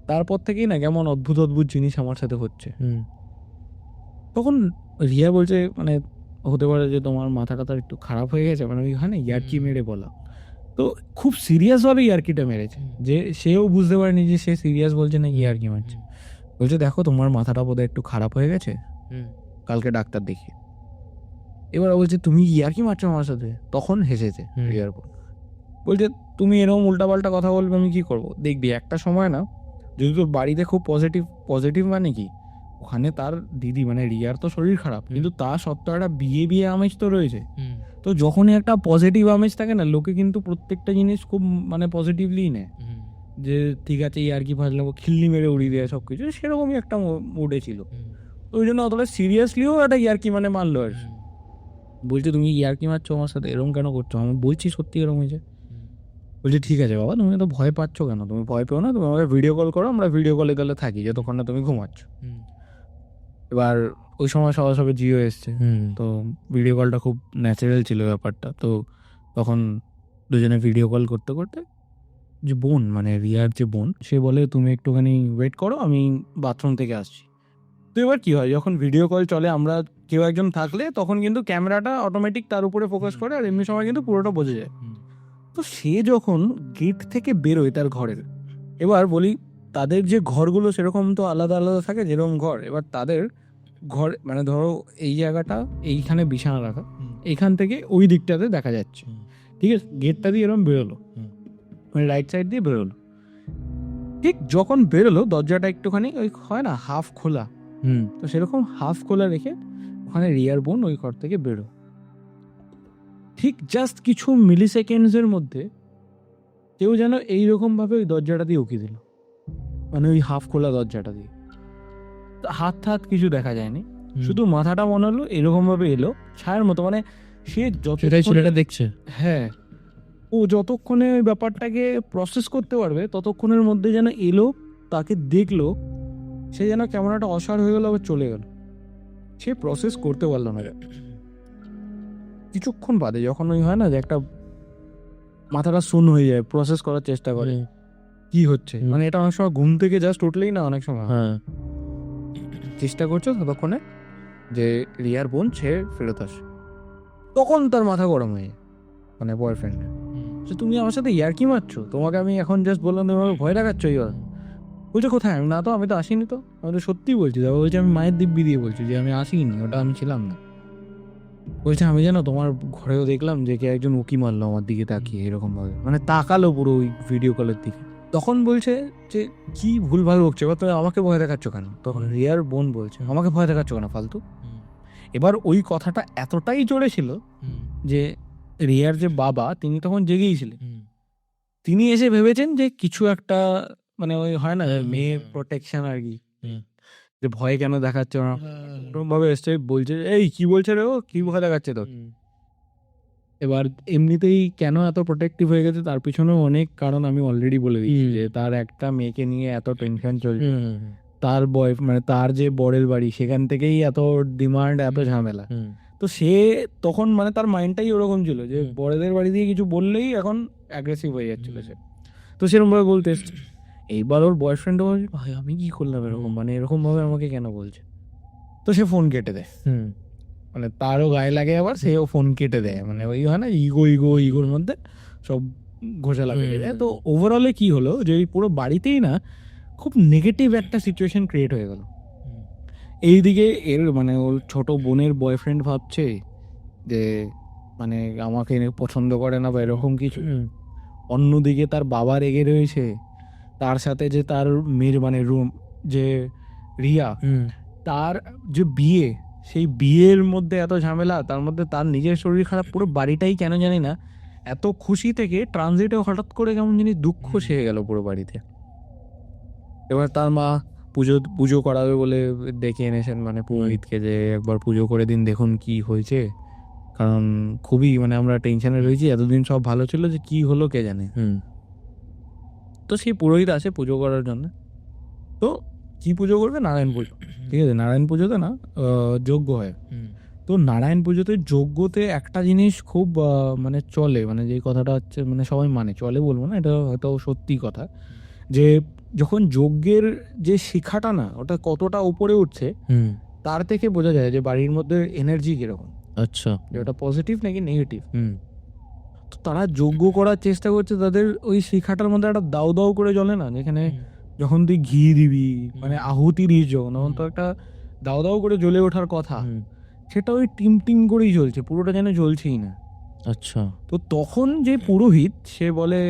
তারপর থেকেই না কেমন অদ্ভুত অদ্ভুত জিনিস আমার সাথে হচ্ছে। তখন রিয়া বলছে মানে হতে পারে যে তোমার মাথাটা তার একটু খারাপ হয়ে গেছে, মানে ওইখানে ইয়ার্কি মেরে বলা। তো খুব সিরিয়াসভাবে ইয়ার্কিটা মেরেছে, যে সেও বুঝতে পারেনি যে সে সিরিয়াস বলছে না ইয়ার্কি মারছে। বলছে দেখো তোমার মাথাটা বোধহয় একটু খারাপ হয়ে গেছে, কালকে ডাক্তার দেখি। এবার বলছে তুমি ইয়ার্কি মারছো আমার সাথে, তখন হেসেছে রিয়ার বোন। বলছে তুমি এরকম উল্টাপাল্টা কথা বলবে আমি কি করবো, দেখবি একটা সময় না, যদি তোর বাড়িতে খুব পজিটিভ মানে কি, ওখানে তার দিদি মানে রিয়ার তো শরীর খারাপ, কিন্তু তা সত্ত্বেও একটা বিয়ে আমেজ তো রয়েছে। তো যখনই একটা পজিটিভ আমেজ থাকে না, লোকে কিন্তু প্রত্যেকটা জিনিস খুব মানে পজিটিভলি নেয়, যে ঠিক আছে ইয়ার্কি ফাজলাম, খিল্লি মেরে উড়িয়ে দেয় সব কিছু, সেরকমই একটা মুডে ছিল। তো ওই জন্য অতটা সিরিয়াসলিও একটা ইয়ার্কি মানে মারলো আর কি। বলছে তুমি ইয়ার্কি মারছো আমার সাথে, এরকম কেন করছো, আমি বলছি সত্যি এরকম হয়েছে। বলছি ঠিক আছে বাবা তুমি তো ভয় পাচ্ছ কেন, তুমি ভয় পেও না, তুমি আমাকে ভিডিও কল করো, আমরা ভিডিও কলে তাহলে থাকি যতক্ষণ না তুমি ঘুমাচ্ছ। এবার ওই সময় সবার সবে জিও এসছে, তো ভিডিও কলটা খুব ন্যাচারাল ছিল ব্যাপারটা। তো তখন দুজনে ভিডিও কল করতে করতে যে বোন মানে রিয়ার যে বোন, সে বলে তুমি একটুখানি ওয়েট করো, আমি বাথরুম থেকে আসছি। তো এবার কি হয়, যখন ভিডিও কল চলে আমরা কেউ একজন থাকলে তখন কিন্তু ক্যামেরাটা অটোমেটিক তার উপরে ফোকাস করে, আর এমনি সময় কিন্তু পুরোটা বোঝা যায়। তো সে যখন গেট থেকে বেরোয় তার ঘরের, এবার বলি তাদের যে ঘরগুলো সেরকম তো আলাদা আলাদা থাকে যেরকম ঘর, এবার তাদের ঘর মানে ধরো এই জায়গাটা, এইখানে বিছানা রাখা, এইখান থেকে ওই দিকটাতে দেখা যাচ্ছে, ঠিক আছে, গেটটা দিয়ে এরকম বেরোলো, মানে রাইট সাইড দিয়ে বেরোলো। ঠিক যখন বেরোলো দরজাটা একটুখানি ওই হয় না হাফ খোলা, তো সেরকম হাফ খোলা রেখে ওখানে রিয়ার বোন ওই ঘর থেকে বেরো। ঠিক জাস্ট কিছু মিলি সেকেন্ডসের মধ্যে কেউ যেন এইরকম ভাবে ওই দরজাটা দিয়ে উকি দিল, মানে ওই হাফ খোলা দরজাটা দিয়ে। তো হাত হাত কিছু দেখা যায়নি, শুধু মাথাটা মনে হলো এরকম ভাবে এলো ছায়ার মতো, মানে সে সেটাই যতক্ষণ, ছেলেটা দেখছে। হ্যাঁ, ও যতক্ষণে ওই ব্যাপারটাকে প্রসেস করতে পারবে ততক্ষণের মধ্যে যেন এলো, তাকে দেখলো, সে যেন কেমন একটা অসাড় হয়ে গেল, আবার চলে গেল। সে প্রসেস করতে পারলো না। কিছুক্ষণ বাদে যখন ওই হয় না যে একটা মাথাটা শূন্য হয়ে যায়, প্রসেস করার চেষ্টা করে কি হচ্ছে, মানে এটা অনেক সময় ঘুম থেকে জাস্ট উঠলেই না, অনেক সময় হ্যাঁ, চেষ্টা করছো ততক্ষণে যে রিয়ার বোন সে ফেরত আসে, তখন তার মাথা গরম হয়ে যায়, মানে বয়ফ্রেন্ড, যে তুমি আমার সাথে ইয়ার্কি মারছো, তোমাকে আমি এখন জাস্ট বললাম তুমি আমাকে ভয় দেখাচ্ছ এইবার। বলছে কোথায়, আমি না তো, আমি তো আসিনি, তো আমি তো সত্যি বলছি, তারপর বলছে আমি মায়ের দিব্যি দিয়ে বলছি যে আমি আসিনি, ওটা আমি ছিলাম না। বলছে আমি জানো তোমার ঘরেও দেখলাম যে কে একজন উকি মারলো আমার দিকে তাকিয়ে এরকম ভাবে, মানে তাকালো পুরো ওই ভিডিও কলের দিকে। তখন বলছে যে কি ভুলভাল বকছে, এবার তুমি আমাকে ভয় দেখাচ্ছ কেন? তখন রিয়ার বোন বলছে আমাকে ভয় দেখাচ্ছ কেন ফালতু। এবার ওই কথাটা এতটাই জোরে ছিল যে রিয়ার যে বাবা তিনি তখন জেগেই ছিলেন, তিনি এসে ভেবেছেন যে কিছু একটা, মানে ওই হয় না মেয়ে প্রোটেকশন আর কি, যে ভয় কেন দেখাচ্ছ না, এরকম ভাবে এসে বলছে এই কি বলছে রে, ও কি ভয় দেখাচ্ছে তোর। এবার এমনিতেই কেন এত প্রোটেক্টিভ হয়ে গেছে তার পিছনেও অনেক কারণ আমি অলরেডি বলে দিচ্ছি, যে তার একটা মেয়েকে নিয়ে এত টেনশন চলছে, তার বয় মানে তার যে বরের বাড়ি সেখান থেকেই এত ডিমান্ড, এত ঝামেলা। তো সে তখন মানে তার মাইন্ডটাই ওরকম ছিল যে বড়দের বাড়ি দিয়ে কিছু বললেই এখন অ্যাগ্রেসিভ হয়ে যাচ্ছিল সে, তো সেরকম ভাবে বলতে এসছে। এইবার ওর বয়ফ্রেন্ডও বলছে ভাই আমি কি করলাম এরকম, মানে এরকম ভাবে আমাকে কেন বলছে। তো সে ফোন কেটে দেয়, মানে তারও গায়ে লাগে, আবার সেও ফোন কেটে দেয়, মানে ওই হয় না ইগোর মধ্যে সব ঘোষালা পেকে যায়। তো ওভারঅলে কি হলো যে এই পুরো বাড়িতেই না খুব নেগেটিভ একটা সিচুয়েশন ক্রিয়েট হয়ে গেল। এইদিকে এর মানে ওর ছোট বোনের বয়ফ্রেন্ড ভাবছে যে মানে আমাকে পছন্দ করে না বা এরকম কিছু, অন্যদিকে তার বাবা রেগে রয়েছে, তার সাথে যে তার মেয়ের মানে রুম যে রিয়া, তার যে বিয়ে, সেই বিয়ের মধ্যে এত ঝামেলা, তার মধ্যে তার নিজের শরীর খারাপ, পুরো বাড়িটাই কেন জানি না এত খুশি থেকে ট্রানজিটে হঠাৎ করে কেমন জানি দুঃখ ছেয়ে গেল পুরো বাড়িতে। এবার তার মা পুজো পুজো করাবে বলে ডেকে এনেছেন মানে পুরোহিতকে, যে একবার পুজো করে দিন দেখুন কি হয়েছে, কারণ খুবই মানে আমরা টেনশনে রয়েছি, এতদিন সব ভালো ছিল, যে কি হলো কে জানে। তো সেই পুরোহিত আসে পুজো করার জন্য। তো কি পুজো করবে, নারায়ণ পুজো, ঠিক আছে, নারায়ণ পুজোতে না যজ্ঞ হয়। তো নারায়ণ পুজোতে যজ্ঞতে একটা জিনিস খুব মানে চলে, মানে যে কথাটা হচ্ছে মানে সবাই মানে চলে বলবো না, এটা হয়তো সত্যি কথা, যে যখন যজ্ঞের যে শিখাটা না ওটা কতটা উপরে উঠছে তার থেকে বোঝা যায় যে বাড়ির মধ্যে এনার্জি কিরকম, আচ্ছা, যে ওটা পজিটিভ নাকি নেগেটিভ। তো তারা যজ্ঞ করার চেষ্টা করছে, তাদের ওই শিখাটার মধ্যে একটা দাউ দাউ করে জ্বলে না, যেখানে যখন তুই ঘি দিবি মানে আহুতি দিস যখন, তখন তো একটা দাউ দাউ করে জ্বলে ওঠার কথা, সেটা ওই টিম টিম করেই জ্বলছে, পুরোটা যেন জ্বলছেই না। আচ্ছা, তো তখন যে পুরোহিত সে বলে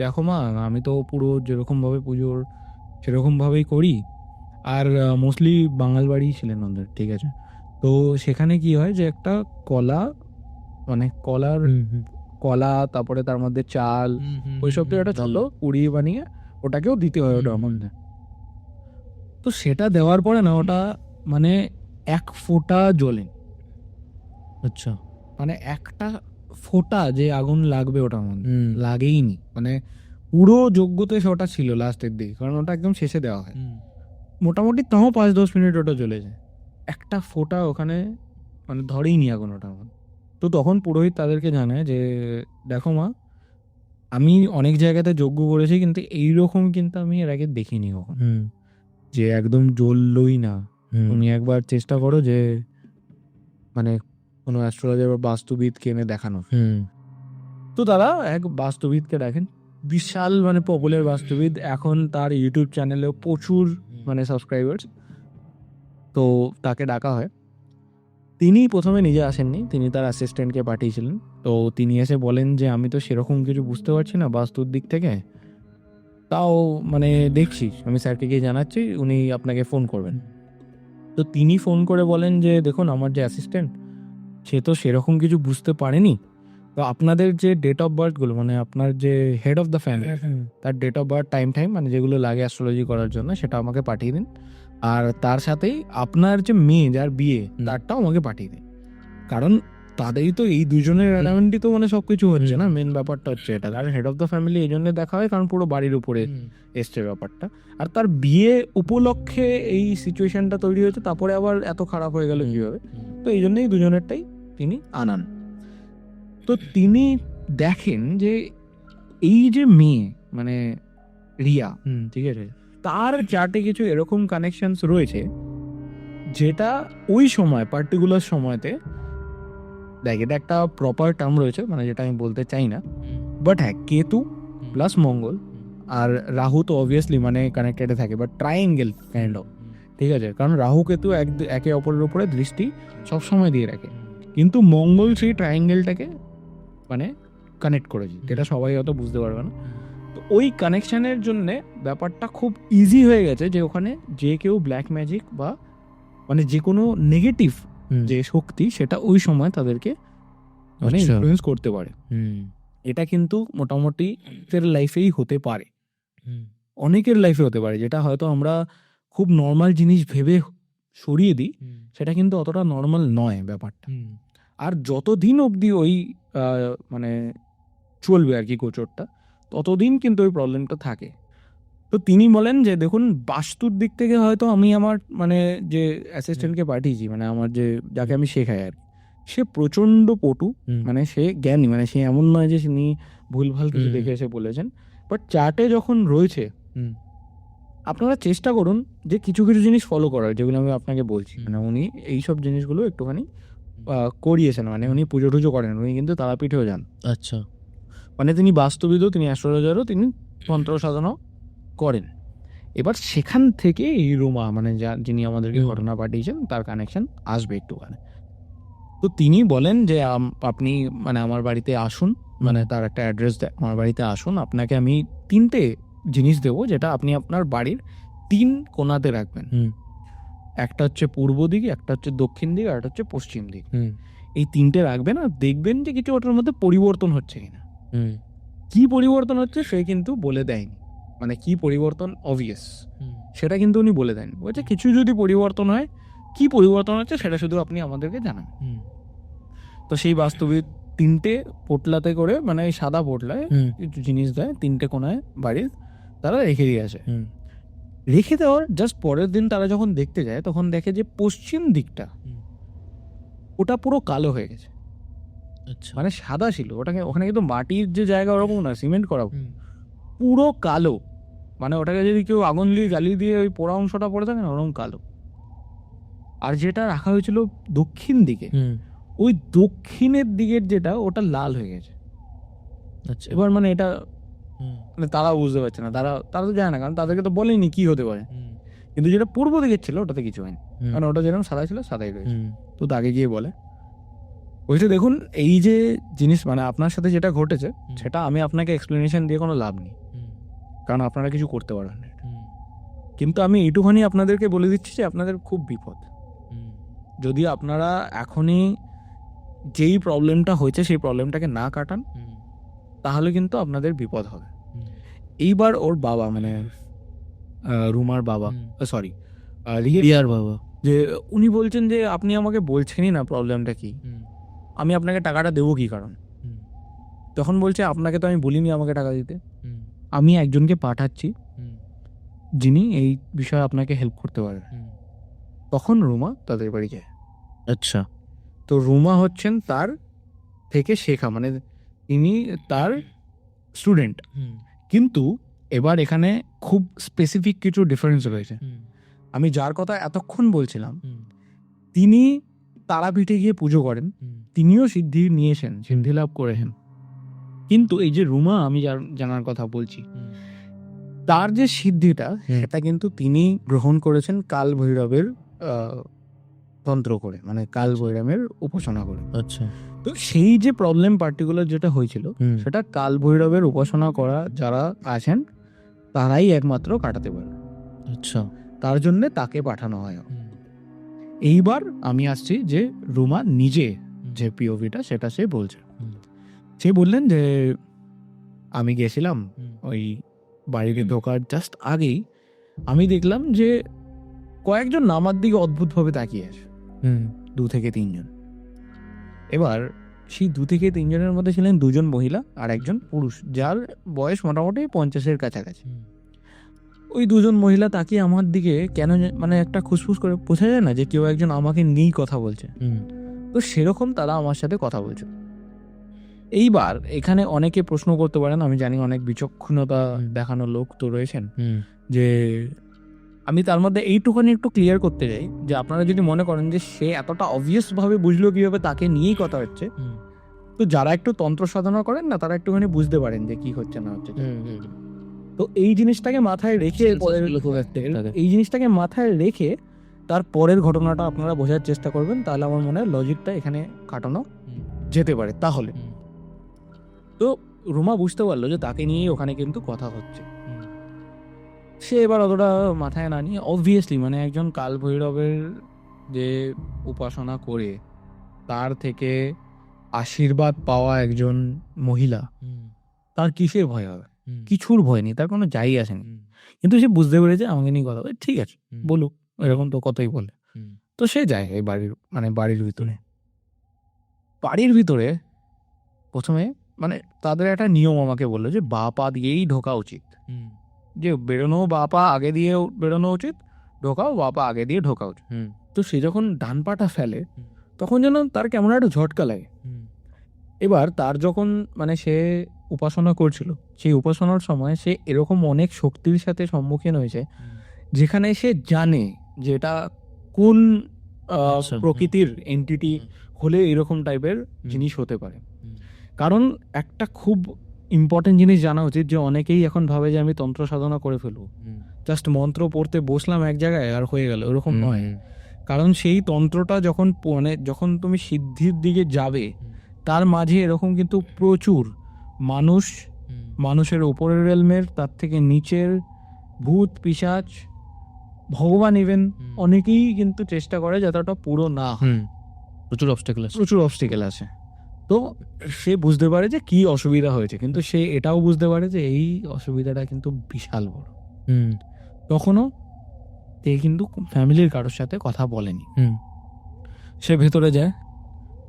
দেখো মা, আমি তো পুরো যেরকম ভাবে পুজোর সেরকম ভাবেই করি, আর মোস্টলি বাঙাল বাড়ি ছিলেন ওদের, ঠিক আছে। তো সেখানে কি হয় যে একটা কলা, মানে কলা তারপরে তার মধ্যে চাল, ওইসব তো একটা ছোট পুরি বানিয়ে ওটাকেও দিতে হয় ওটার মধ্যে। তো সেটা দেওয়ার পরে না ওটা মানে এক ফোঁটা জ্বলে, আচ্ছা, মানে একটা ফোঁটা যে আগুন লাগবে ওটার মধ্যে লাগেইনি, মানে পুরো যজ্ঞতে ওটা ছিল লাস্টের দিকে, কারণ ওটা একদম শেষে দেওয়া হয়, মোটামুটি তাও 5-10 মিনিট ওটা জ্বলে যায়, একটা ফোঁটা ওখানে মানে ধরেই নি আগুন ওটার মধ্যে। তো তখন পুরোহিত তাদেরকে জানায় যে দেখো মা, আমি অনেক জায়গাতে যজ্ঞ করেছি, কিন্তু এইরকম কিন্তু আমি এর আগে দেখিনি কখন, হুম যে একদম জ্বললই না। হুম তুমি একবার চেষ্টা করো যে মানে কোনো অ্যাস্ট্রোলজার বা বাস্তুবিদকে এনে দেখানো। হুম তো দাদা এক বাস্তুবিদকে দেখেন, বিশাল মানে পপুলার বাস্তুবিদ, এখন তার ইউটিউব চ্যানেলেও প্রচুর মানে সাবস্ক্রাইবার্স। তো তাকে ডাকা হয়। তিনি প্রথমে নিজে আসেননি, তিনি তার অ্যাসিস্ট্যান্টকে পাঠিয়েছিলেন। তো তিনি এসে বলেন যে আমি তো সেরকম কিছু বুঝতে পারছি না বাস্তুর দিক থেকে, তাও মানে দেখছি, আমি স্যারকে গিয়ে জানাচ্ছি, উনি আপনাকে ফোন করবেন। তো তিনি ফোন করে বলেন যে দেখুন, আমার যে অ্যাসিস্ট্যান্ট সে তো সেরকম কিছু বুঝতে পারেনি, তো আপনাদের যে ডেট অফ বার্থগুলো, মানে আপনার যে হেড অফ দ্য ফ্যামিলি, তার ডেট অফ বার্থ, টাইম মানে যেগুলো লাগে অ্যাস্ট্রোলজি করার জন্য, সেটা আমাকে পাঠিয়ে দিন। আর তার সাথেই আপনার যে মেয়ে যার বিয়ে, তারটাও আমাকে পাঠিয়ে দিন। কারণ তাদেরই তো, এই দুজনের অ্যারাউন্ডই তো মানে সবকিছু হচ্ছে না, মেন ব্যাপারটা হচ্ছে এটা। আর হেড অফ দ্য ফ্যামিলি এই জন্য দেখা হয় কারণ পুরো বাড়ির উপরে এসছে ব্যাপারটা। আর তার বিয়ে উপলক্ষে এই সিচুয়েশনটা তৈরি হয়েছে, তারপরে আবার এত খারাপ হয়ে গেল কিভাবে? তো এই জন্যই দুজনেরটাই তিনি আনান। তো তিনি দেখেন যে এই যে মেয়ে মানে রিয়া, ঠিক আছে, তার চার্টে কিছু এরকম কানেকশনস রয়েছে যেটা ওই সময় পার্টিকুলার সময়তে, দেখ এটা একটা প্রপার টার্ম রয়েছে মানে যেটা আমি বলতে চাই না, বাট হ্যাঁ, কেতু প্লাস মঙ্গল আর রাহু তো অবভিয়াসলি মানে কানেক্টেডে থাকে, বাট ট্রায়াঙ্গেল কাইন্ড অফ, ঠিক আছে? কারণ রাহু কেতু একে অপরের উপরে দৃষ্টি সবসময় দিয়ে রাখে, কিন্তু মঙ্গল সেই ট্রায়াঙ্গেলটাকে মানে কানেক্ট করেছি, যেটা সবাই হয়তো বুঝতে পারবে না। তো ওই কানেকশনের জন্য ব্যাপারটা খুব ইজি হয়ে গেছে যে ওখানে যে কেউ ব্ল্যাক ম্যাজিক বা মানে যে কোনো নেগেটিভ যে শক্তি, সেটা ওই সময় তাদেরকে মানে আচ্ছা। ইনফ্লুয়েন্স করতে পারে। এটা কিন্তু মোটামুটি প্রত্যেকের লাইফেই হতে পারে, অনেকের লাইফে হতে পারে, যেটা হয়তো আমরা খুব নর্মাল জিনিস ভেবে সরিয়ে দিই, সেটা কিন্তু অতটা নর্মাল নয় ব্যাপারটা। আর যতদিন অবধি ওই মানে চলবে আর কি গোচরটা, ততদিন কিন্তু ওই প্রবলেমটা থাকে। তো তিনি বলেন যে দেখুন, বাস্তুর দিক থেকে হয়তো আমি আমার মানে যে অ্যাসিস্ট্যান্টকে পাঠিয়েছি, মানে আমার যে যাকে আমি শেখাই আর কি, সে প্রচণ্ড পটু, মানে সে জ্ঞানী, মানে সে এমন নয় যে তিনি ভুলভাল কিছু দেখে এসে বলেছেন। বাট চার্টে যখন রয়েছে, আপনারা চেষ্টা করুন যে কিছু কিছু জিনিস ফলো করার, যেগুলো আমি আপনাকে বলছি। মানে উনি এইসব জিনিসগুলো একটুখানি করিয়েছেন, মানে উনি পুজো টুজো করেন, উনি কিন্তু তারাপীঠেও যান। আচ্ছা। মানে তিনি বাস্তুবিদও, তিনি অ্যাস্ট্রোলজারও, তিনি তন্ত্র সাধনাও করেন। এবার সেখান থেকে এই রুমা মানে যিনি আমাদেরকে ঘটনা পাঠিয়েছেন, তার কানেকশন আসবে একটুখানি। তো তিনি বলেন যে আপনি মানে আমার বাড়িতে আসুন, মানে তার একটা অ্যাড্রেস দেয়, আমার বাড়িতে আসুন, আপনাকে আমি 3টে জিনিস দেবো, যেটা আপনি আপনার বাড়ির 3 কোণাতে রাখবেন। একটা হচ্ছে পূর্ব দিকে, একটা হচ্ছে দক্ষিণ দিকে, আর একটা হচ্ছে পশ্চিম দিকে। এই 3টে রাখবেন, আর দেখবেন যে কিছু ওটার মধ্যে পরিবর্তন হচ্ছে কিনা। কি পরিবর্তন হচ্ছে সে কিন্তু বলে দেয়নি, মানে কি পরিবর্তন অবভিয়াস সেটা কিন্তু উনি বলে দেন। বলছে কিছু যদি পরিবর্তন হয়, কি পরিবর্তন হচ্ছে সেটা শুধু আপনি আমাদেরকে জানান। তো সেই বাস্তবিক 3টে পোটলাতে করে, মানে এই সাদা পোটলায় কিছু জিনিস দেয়, 3টে কোণায় বাড়ির, তারা রেখে দিয়ে আসে। রেখে দেওয়ার জাস্ট পরের দিন তারা যখন দেখতে যায়, তখন দেখে যে পশ্চিম দিকটা ওটা পুরো কালো হয়ে গেছে। আচ্ছা। মানে সাদা ছিল ওটাকে, ওখানে কিন্তু মাটির যে জায়গা ওরকম না, সিমেন্ট করা, পুরো কালো। মানে ওটাকে যদি কেউ আগুন দিয়ে জ্বালিয়ে দিয়ে ওই পোড়া অংশটা পড়ে থাকে না, ওরকম কালো। আর যেটা রাখা হয়েছিল দক্ষিণ দিকে, ওই দক্ষিণের দিকের যেটা, ওটা লাল হয়ে গেছে। আচ্ছা। এবার মানে এটা মানে তারা বুঝতে পারছে না, তারা তো যায় না, কারণ তাদেরকে তো বলেনি কি হতে পারে। কিন্তু যেটা পূর্ব দিকের ছিল ওটাতে কিছু হয়নি, কারণ ওটা যেরকম সাদা ছিল সাদাই রয়েছে। তো তাকে গিয়ে বলছে দেখুন, এই যে জিনিস মানে আপনার সাথে যেটা ঘটেছে, সেটা আমি আপনাকে এক্সপ্লেনেশন দিয়ে কোনো লাভ নেই, কারণ আপনারা কিছু করতে পারবেন না। কিন্তু আমি এইটুখানি আপনাদেরকে বলে দিচ্ছি যে আপনাদের খুব বিপদ। যদি আপনারা এখনই যেই প্রবলেমটা হয়েছে সেই প্রবলেমটাকে না কাটান, তাহলে কিন্তু আপনাদের বিপদ হবে। এইবার ওর বাবা মানে রুমার বাবা, সরি রিয়ার বাবা, যে উনি বলছেন যে আপনি আমাকে বলছেনই না প্রবলেমটা কি, আমি আপনাকে টাকাটা দেবো কি কারণ? তখন বলছে আপনাকে তো আমি বলিনি আমাকে টাকা দিতে, আমি একজনকে পাঠাচ্ছি যিনি এই বিষয়ে আপনাকে হেল্প করতে পারবে। তখন রুমা তাদের বাড়ি যায়। আচ্ছা। তো রুমা হচ্ছেন তার থেকে শেখা, মানে তিনি তার স্টুডেন্ট, কিন্তু এবার এখানে খুব স্পেসিফিক কিছু ডিফারেন্স রয়েছে। আমি যার কথা এতক্ষণ বলছিলাম, তিনি তারাপীঠে গিয়ে পুজো করেন, তিনিও সিদ্ধি নিয়েছেন, সিদ্ধি লাভ করেছেন। কিন্তু এই যে রুমা, আমি জানার কথা বলছি, তার যে সিদ্ধিটা সেটা কিন্তু তিনি গ্রহণ করেছেন কাল ভৈরবের তন্ত্র করে, মানে কাল ভৈরবের উপাসনা করে। আচ্ছা। তো সেই যে প্রবলেম পার্টিকুলার যেটা হয়েছিল, সেটা কাল ভৈরবের উপাসনা করা যারা আছেন তারাই একমাত্র কাটাতে পারে। আচ্ছা। তার জন্য তাকে পাঠানো হয়। এইবার আমি আসছি যে রুমা নিজে যে পিওভিটা সেটা সে বলছে। সে বললেন যে আমি গেছিলাম ওই বাড়িতে ঢোকার জাস্ট আগেই আমি দেখলাম যে কয়েকজন আমার দিকে অদ্ভুতভাবে তাকিয়ে আছে, 2 থেকে 3 জন। এবার সেই 2 থেকে 3 জনের মধ্যে ছিলেন 2 জন মহিলা আর একজন পুরুষ, যার বয়স মোটামুটি 50-এর কাছাকাছি। ওই 2 জন মহিলা তাকিয়ে আমার দিকে কেন মানে একটা খুসফুস করে, বোঝা যায় না যে কেউ একজন আমাকে নিয়েই কথা বলছে। তো সেরকম তারা আমার সাথে কথা বলছে। এইবার এখানে অনেকে প্রশ্ন করতে পারেন, আমি জানি অনেক বিচক্ষণতা দেখানো লোক তো রয়েছেন, যে আমি তার মধ্যে এইটুখানি একটু ক্লিয়ার করতে চাই যে আপনারা যদি মনে করেন যে সে এতটা অবভিয়াস ভাবে বুঝলো কিভাবে তাকে নিয়েই কথা হচ্ছে, তো যারা একটু তন্ত্র সাধনা করেন না, তারা একটুখানি বুঝতে পারেন যে কি হচ্ছে না হচ্ছে। তো এই জিনিসটাকে মাথায় রেখে তার পরের ঘটনাটা আপনারা বোঝার চেষ্টা করবেন, তাহলে আমার মনে হয় লজিকটা এখানে কাটানো যেতে পারে। তাহলে তো রুমা বুঝতে পারলো যে তাকে নিয়েই ওখানে কিন্তু কথা হচ্ছে। সে এবার অতটা মাথায় না নিয়ে অবভিয়াসলি, মানে একজন কাল ভৈরবের যে উপাসনা করে তার থেকে আশীর্বাদ পাওয়া একজন মহিলা, তার কিসের ভয় হবে? কিছুর ভয় নেই, তার কোনো যাই আসেনি। কিন্তু সে বুঝতে পেরেছে আমাকে নিয়ে কথা বলে, ঠিক আছে বলুক, এরকম তো কতই বলে। তো সে যায় এই বাড়ির ভিতরে প্রথমে মানে তাদের একটা নিয়ম আমাকে বললো যে বা পা দিয়েই ঢোকা উচিত, যে বেরোনো বা পা আগে দিয়ে বেরোনো উচিত, ঢোকাও বা পা আগে দিয়ে ঢোকা উচিত। তো সে যখন ডান পাটা ফেলে তখন যেন তার কেমন একটা ঝটকা লাগে। এবার তার যখন মানে সে উপাসনা করছিল, সেই উপাসনার সময় সে এরকম অনেক শক্তির সাথে সম্মুখীন হয়েছে যেখানে সে জানে যে এটা কোন প্রকৃতির এন্টিটি হলে এরকম টাইপের জিনিস হতে পারে। কারণ একটা খুব ইম্পর্টেন্ট জিনিস জানা উচিত, যে অনেকেই এখন ভাবে যে আমি তন্ত্র সাধনা করে ফেলবো, জাস্ট মন্ত্র পড়তে বসলাম এক জায়গায় আর হয়ে গেল, ওরকম নয়। কারণ সেই তন্ত্রটা যখন তুমি সিদ্ধির দিকে যাবে, তার মাঝে এরকম কিন্তু প্রচুর মানুষের উপরের রেলমের, তার থেকে নিচের ভূত পিশাচ, ভগবান ইভেন অনেকেই কিন্তু চেষ্টা করে যাতে ওটা পুরো না হয়। প্রচুর অবস্টেকেল আছে। তো সে বুঝতে পারে যে কি অসুবিধা হয়েছে, কিন্তু সে এটাও বুঝতে পারে যে এই অসুবিধাটা কিন্তু বিশাল বড়। তখনও সে কিন্তু ফ্যামিলির কারোর সাথে কথা বলেনি। সে ভেতরে যায়,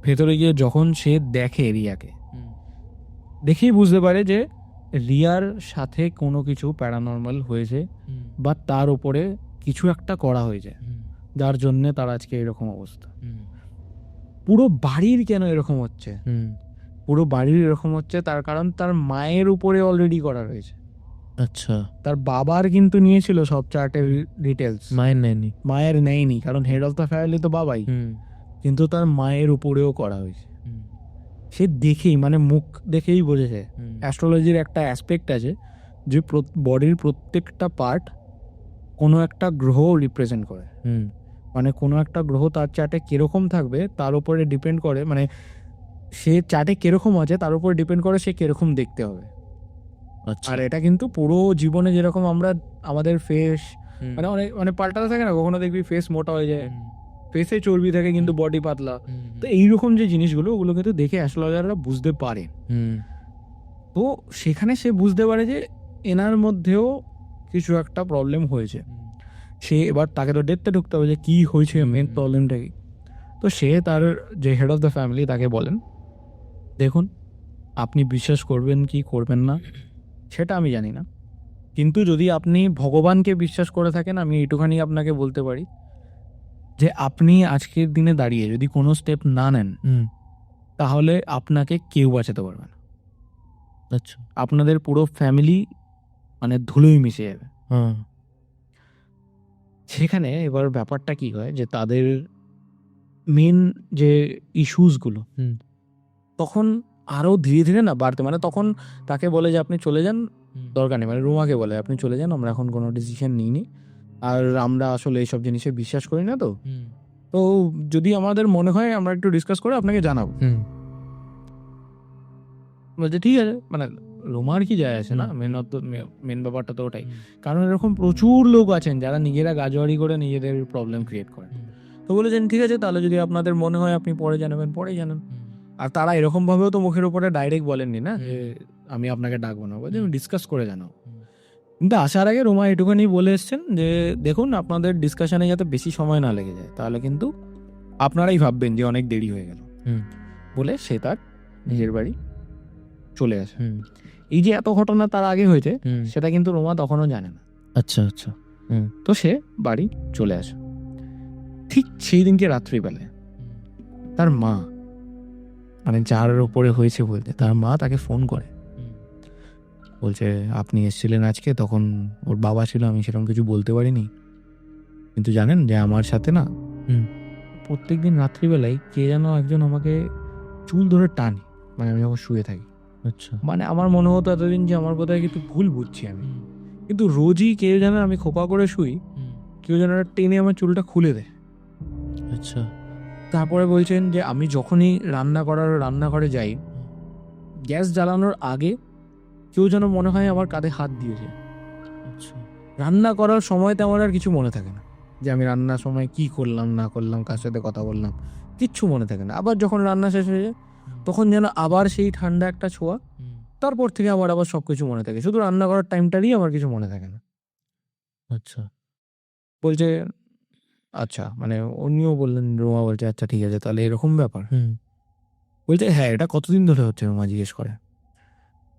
ভেতরে গিয়ে যখন সে দেখে রিয়াকে, দেখেই বুঝতে পারে যে রিয়ার সাথে কোনো কিছু প্যারানর্মাল হয়েছে বা তার উপরে কিছু একটা করা হয়েছে, যার জন্যে তার আজকে এরকম অবস্থা। পুরো বাড়ির কেন এরকম হচ্ছে? পুরো বাড়ির এরকম হচ্ছে তার কারণ তার মায়ের উপরে অলরেডি করা রয়েছে। আচ্ছা। তার বাবার কিন্তু নিয়েছিল সব চার্টের ডিটেলস, মায়ের নেয়নি, কারণ হেড অফ দ্য ফ্যামিলি তো বাবাই। কিন্তু তার মায়ের উপরেও করা হয়েছে। সে দেখেই মানে মুখ দেখেই বোঝেছে। অ্যাস্ট্রোলজির একটা অ্যাসপেক্ট আছে যে বডির প্রত্যেকটা পার্ট কোনো একটা গ্রহ রিপ্রেজেন্ট করে। মানে কোনো একটা গ্রহ তার চার্টে কিরকম থাকবে তার উপরে ডিপেন্ড করে, মানে সে চার্টে কিরকম আছে তার উপরে ডিপেন্ড করে সে কিরকম দেখতে হবে। আর এটা কিন্তু পুরো জীবনে যেরকম আমরা আমাদের ফেস মানে অনেক পাল্টাতে থাকে না, কখনো দেখবি ফেস মোটা হয়ে যায়, ফেসে চর্বি থাকে কিন্তু বডি পাতলা। তো এইরকম যে জিনিসগুলো ওগুলো কিন্তু দেখে অ্যাস্ট্রোলজাররা বুঝতে পারে। তো সেখানে সে বুঝতে পারে যে এনার মধ্যেও কিছু একটা প্রবলেম হয়েছে। সে এবার তাকে তো দেখতে ঢুকতে হবে যে কী হয়েছে, মেন প্রবলেমটা কি। তো সে তার যে হেড অফ দ্য ফ্যামিলি তাকে বলেন, দেখুন আপনি বিশ্বাস করবেন কি করবেন না সেটা আমি জানি না, কিন্তু যদি আপনি ভগবানকে বিশ্বাস করে থাকেন, আমি এইটুখানি আপনাকে বলতে পারি যে আপনি আজকের দিনে দাঁড়িয়ে যদি কোনো স্টেপ না নেন তাহলে আপনাকে কেউ বাঁচাতে পারবে না। আচ্ছা। আপনাদের পুরো ফ্যামিলি মানে ধুলোয় মিশে যাবে। হ্যাঁ। সেখানে এবার ব্যাপারটা কি হয় যে তাদের মেন যে ইস্যুসগুলো হুম। তখন আরও ধীরে ধীরে না বাড়তে, মানে তখন তাকে বলে যে আপনি চলে যান, দরকার নেই, মানে রুমাকে বলে আপনি চলে যান, আমরা এখন কোনো ডিসিশন নিইনি, আর আমরা আসলে এইসব জিনিসে বিশ্বাস করি না, তো তো যদি আমাদের মনে হয় আমরা একটু ডিসকাস করে আপনাকে জানাবো। হুম। বলছে ঠিক আছে, মানে রুমার কি যায় আসে না, মেন ব্যাপারটা তো ওটাই। কারণ এরকম প্রচুর লোক আছেন যারা নিজেরা গাজোয়ারি করে নিজেদের প্রবলেম ক্রিয়েট করে। তো বলেছেন ঠিক আছে, তাহলে যদি আপনাদের মনে হয় আপনি পরে জানাবেন, পরেই জানান। আর তারা এরকম ভাবেও তো মুখের উপরে ডাইরেক্ট বলেননি না যে আমি আপনাকে ডাকবো না, বলছে আমি ডিসকাস করে জানাও। কিন্তু আসার আগে রুমা এটুকুনি বলে এসছেন যে দেখুন আপনাদের ডিসকাশনে যাতে বেশি সময় না লেগে যায়, তাহলে কিন্তু আপনারাই ভাববেন যে অনেক দেরি হয়ে গেল। বলে সে তার নিজের বাড়ি চলে আসে। এই যে এত ঘটনা তার আগে হয়েছে সেটা কিন্তু রোমা তখনও জানে না। আচ্ছা আচ্ছা। তো সে বাড়ি চলে আসে। ঠিক সেই দিনকে রাত্রিবেলায় তার মা, মানে যার উপরে হয়েছে বলতে, তার মা তাকে ফোন করে, বলছে আপনি এসেছিলেন আজকে, তখন ওর বাবা ছিল, আমি সেরকম কিছু বলতে পারিনি, কিন্তু জানেন যে আমার সাথে না প্রত্যেকদিন রাত্রিবেলায় কে যেন একজন আমাকে চুল ধরে টানে, মানে আমি যখন শুয়ে থাকি। আচ্ছা। মানে আমার মনে হতো এতদিন যে আমার বোধহয় কিছু ভুল বুঝছি আমি, কিন্তু রোজই কেউ যেন, আমি খোপা করে শুই, কেউ যেন টেনে আমার চুলটা খুলে দেয়। আচ্ছা। তারপরে বলছেন যে আমি যখনই রান্নাঘরে যাই, গ্যাস জ্বালানোর আগে কেউ যেন মনে হয় আমার কাঁধে হাত দিয়েছে। আচ্ছা। রান্না করার সময়তে আমার আর কিছু মনে থাকে না, যে আমি রান্নার সময় কি করলাম না করলাম, কার সাথে কথা বললাম, কিচ্ছু মনে থাকে না। আবার যখন রান্না শেষ হয়ে যায় তখন যেন আবার সেই ঠান্ডা একটা ছোঁয়া, তারপর থেকে আবার সব কিছু মনে থাকে, শুধু রান্না করার টাইমটারই আমার কিছু মনে থাকে না। আচ্ছা। বলছে আচ্ছা, মানে উনিও বললেন, রোমা বলছে আচ্ছা ঠিক আছে, তাহলে এরকম ব্যাপার। বলছে হ্যাঁ, এটা কতদিন ধরে হচ্ছে, রোমা জিজ্ঞেস করে।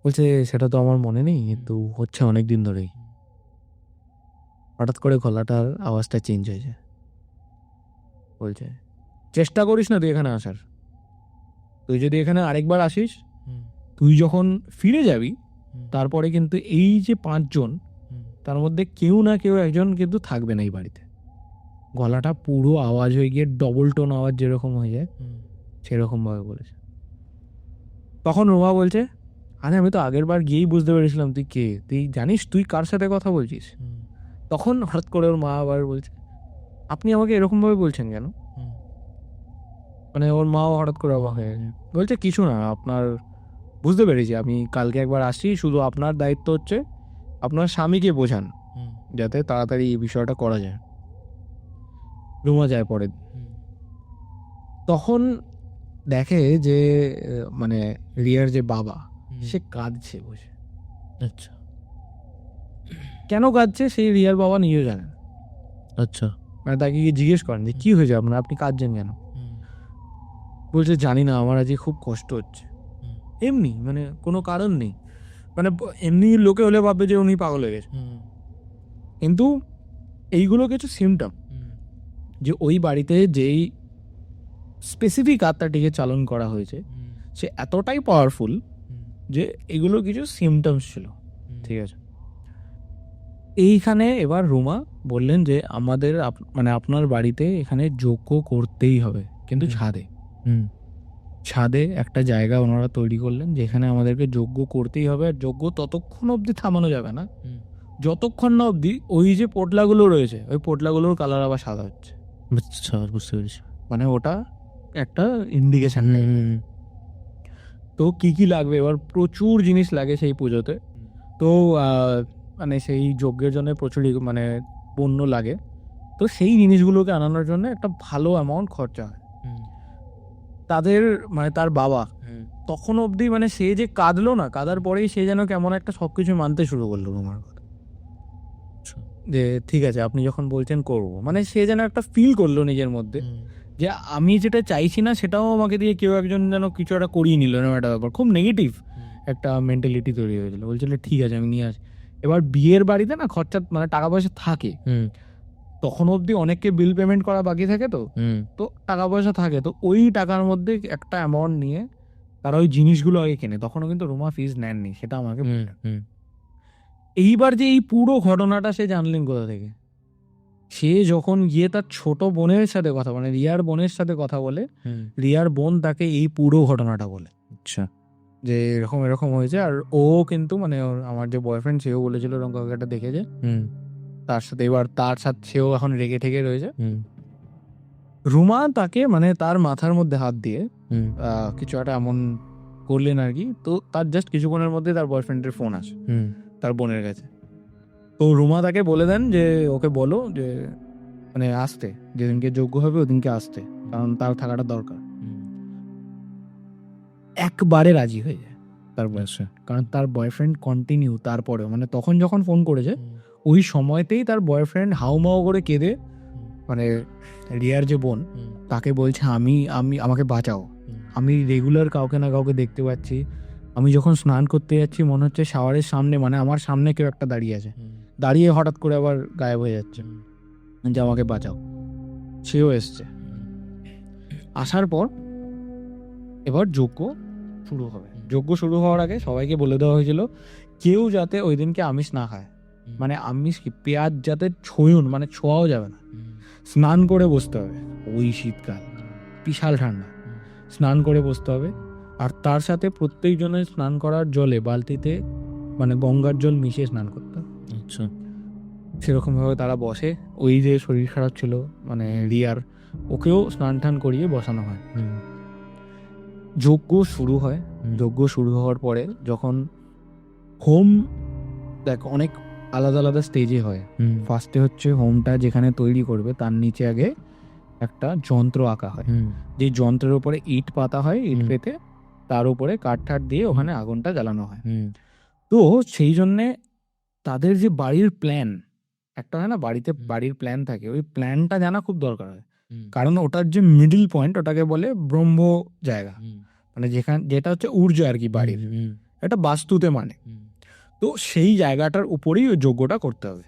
বলছে সেটা তো আমার মনে নেই, কিন্তু হচ্ছে অনেক দিন ধরেই। হঠাৎ করে গলাটার আওয়াজটা চেঞ্জ হয়েছে। বলছে চেষ্টা করিস না তুই এখানে আসার, তুই যদি এখানে আরেকবার আসিস, তুই যখন ফিরে যাবি তারপরে কিন্তু এই যে 5 জন, তার মধ্যে কেউ না কেউ একজন কিন্তু থাকবে না এই বাড়িতে। গলাটা পুরো আওয়াজ হয়ে গিয়ে ডবল টোন আওয়াজ যেরকম হয়ে যায় সেরকম ভাবে বলেছে। তখন রোমা বলছে আরে আমি তো আগের বার গিয়েই বুঝতে পেরেছিলাম তুই কে, তুই জানিস তুই কার সাথে কথা বলছিস। তখন হঠাৎ করে ওর মা আবার বলছে আপনি আমাকে এরকম ভাবে বলছেন কেন। মানে ওর মাও হঠাৎ করে অবাক হয়ে গেছে। বলছে কিছু না, আপনার বুঝতে পেরেছি, আমি কালকে একবার আসছি, শুধু আপনার দায়িত্ব হচ্ছে আপনার স্বামীকে বোঝান যাতে তাড়াতাড়ি এই বিষয়টা করা যায়। রুমা যায় পরে। তখন দেখে যে মানে রিয়ার যে বাবা, সে কাঁদছে বসে। আচ্ছা। কেন কাঁদছে সেই রিয়ার বাবা নিজেও জানেন। আচ্ছা। মানে তাকে গিয়ে জিজ্ঞেস করেন যে কি হয়েছে আপনার, আপনি কাঁদছেন কেন। বলছে জানি না, আমার আজকে খুব কষ্ট হচ্ছে। এমনি, মানে কোনো কারণ নেই, মানে এমনি লোকে হলে ভাববে যে উনি পাগল হয়ে গেছে, কিন্তু এইগুলো কিছু সিমটম যে ওই বাড়িতে যেই স্পেসিফিক আত্মাটিকে চালন করা হয়েছে সে এতটাই পাওয়ারফুল যে এগুলো কিছু সিমটমস ছিল। ঠিক আছে, এইখানে এবার রুমা বললেন যে আমাদের মানে আপনার বাড়িতে এখানে যজ্ঞ করতেই হবে, কিন্তু ছাদে। ছাদে একটা জায়গা ওনারা তৈরি করলেন যেখানে আমাদেরকে যজ্ঞ করতেই হবে, আর যজ্ঞ ততক্ষণ অবধি থামানো যাবে না যতক্ষণ না অবধি ওই যে পোটলাগুলো রয়েছে ওই পোটলাগুলোর কালার আবার সাদা হচ্ছে। আচ্ছা, বুঝতে পেরেছি। মানে ওটা একটা ইন্ডিকেশন। তো কি কি লাগবে, এবার প্রচুর জিনিস লাগে সেই পুজোতে। তো মানে সেই যজ্ঞের জন্য প্রচুর মানে পণ্য লাগে, তো সেই জিনিসগুলোকে আনানোর জন্য একটা ভালো অ্যামাউন্ট খরচা হয়। তাদের মানে তার বাবা তখন অবধি, মানে সে যে কাঁদলো না, কাঁদার পরেই সে যেন কেমন একটা সবকিছু মানতে শুরু করলো রুমার কথা, যে ঠিক আছে আপনি যখন বলছেন করবো। মানে সে যেন একটা ফিল করলো নিজের মধ্যে যে আমি যেটা চাইছি না সেটাও আমাকে দিয়ে কেউ একজন যেন কিছু একটা করিয়ে নিল, এরকম একটা ব্যাপার, খুব নেগেটিভ একটা মেন্টালিটি তৈরি হয়েছিল। বলছিল ঠিক আছে আমি নিয়ে আসি। এবার বিয়ের বাড়িতে না খরচা, মানে টাকা পয়সা থাকে, তখন অবধি অনেককে বিল পেমেন্ট করা বাকি থাকে, তো টাকা পয়সা থাকে, তো ওই টাকার মধ্যে একটা অ্যামাউন্ট নিয়ে তারা ওই জিনিসগুলো আগে কেনে, তখনও কিন্তু রুমা ফিজ নেননি, সেটা আমাকে হুম বললেন। হুম এইবার যে এই পুরো ঘটনাটা সে জানলেন কোথা থেকে, সে যখন গিয়ে তার ছোট বোনের সাথে কথা, মানে রিয়ার বোনের সাথে কথা বলে, হুম রিয়ার বোন তাকে এই পুরো ঘটনাটা বলে আচ্ছা যে এরকম এরকম হয়েছে। আর ও কিন্তু মানে আমার যে বয়ফ্রেন্ড সেও বলেছিল এরকম কাউকে একটা দেখেছে, হুম তার সাথে এবার তার সাথে সেও এখন রেগে ঠেগে রয়েছে। হুম রুমা তাকে মানে তার মাথার মধ্যে হাত দিয়ে হুম কিছু একটা এমন করলেন আর কি। তো তার জাস্ট কিছুক্ষণের মধ্যে তার বয়ফ্রেন্ডের ফোন আসে হুম তার বোনের কাছে। তো রুমা তাকে বলে দেন যে ওকে বলো যে মানে আসতে, যেদিনকে যোগ্য হবে ওদিনকে আসতে, কারণ তার থাকাটা দরকার। একবারে রাজি হয়ে যায় তার বয়ফ্রেন্ড, কারণ তার বয়ফ্রেন্ড কন্টিনিউ তারপরেও মানে তখন যখন ফোন করেছে ওই সময়তেই তার বয়ফ্রেন্ড হাউমাউ করে কেঁদে মানে রিয়ার যে বোন তাকে বলছে আমি আমি আমাকে বাঁচাও, আমি রেগুলার কাউকে না কাউকে দেখতে পাচ্ছি, আমি যখন স্নান করতে যাচ্ছি মনে হচ্ছে শাওয়ারের সামনে মানে আমার সামনে কেউ একটা দাঁড়িয়ে আছে, দাঁড়িয়ে হঠাৎ করে আবার গায়েব হয়ে যাচ্ছে, যে আমাকে বাঁচাও। সেও এসছে, আসার পর এবার যজ্ঞ শুরু হবে। যজ্ঞ শুরু হওয়ার আগে সবাইকে বলে দেওয়া হয়েছিল কেউ যাতে ওই দিনকে আমিষ না খায়, মানে আমিষ কি পেঁয়াজ যাতে ছুঁয়ুন মানে ছোঁয়াও যাবে না, স্নান করে বসতে হবে। ওই শীতকাল বিশাল ঠান্ডা, স্নান করে বসতে হবে। আর তার সাথে প্রত্যেকজনের স্নান করার জলে বালতিতে মানে গঙ্গার জল মিশিয়ে স্নান করতে হবে। আচ্ছা সেরকমভাবে তারা বসে। ওই যে শরীর খারাপ ছিল মানে রিয়ার, ওকেও স্নান টান করিয়ে বসানো হয়। যজ্ঞ শুরু হয়। যজ্ঞ শুরু হওয়ার পরে যখন হোম, দেখ অনেক আলাদা আলাদা স্টেজে হয়। ফার্স্টে হচ্ছে হোমটা যেখানে তৈরি করবে তার নিচে আগে একটা যন্ত্র আঁকা হয়, যে যন্ত্রের উপরে ইট পাতা হয়, ইট পেতে তার উপরে কাঠ ঠাট দিয়ে ওখানে আগুনটা জ্বালানো হয়। তো সেই জন্যে তাদের যে বাড়ির প্ল্যান একটা হয় না, বাড়িতে বাড়ির প্ল্যান থাকে, ওই প্ল্যানটা জানা খুব দরকার হয়। কারণ ওটার যে মিডল পয়েন্ট ওটাকে বলে ব্রহ্ম জায়গা, মানে যেটা হচ্ছে ঊর্জা আর কি বাড়ির, এটা বাস্তুতে মানে। তো সেই জায়গাটার উপরেই ওই যজ্ঞটা করতে হবে।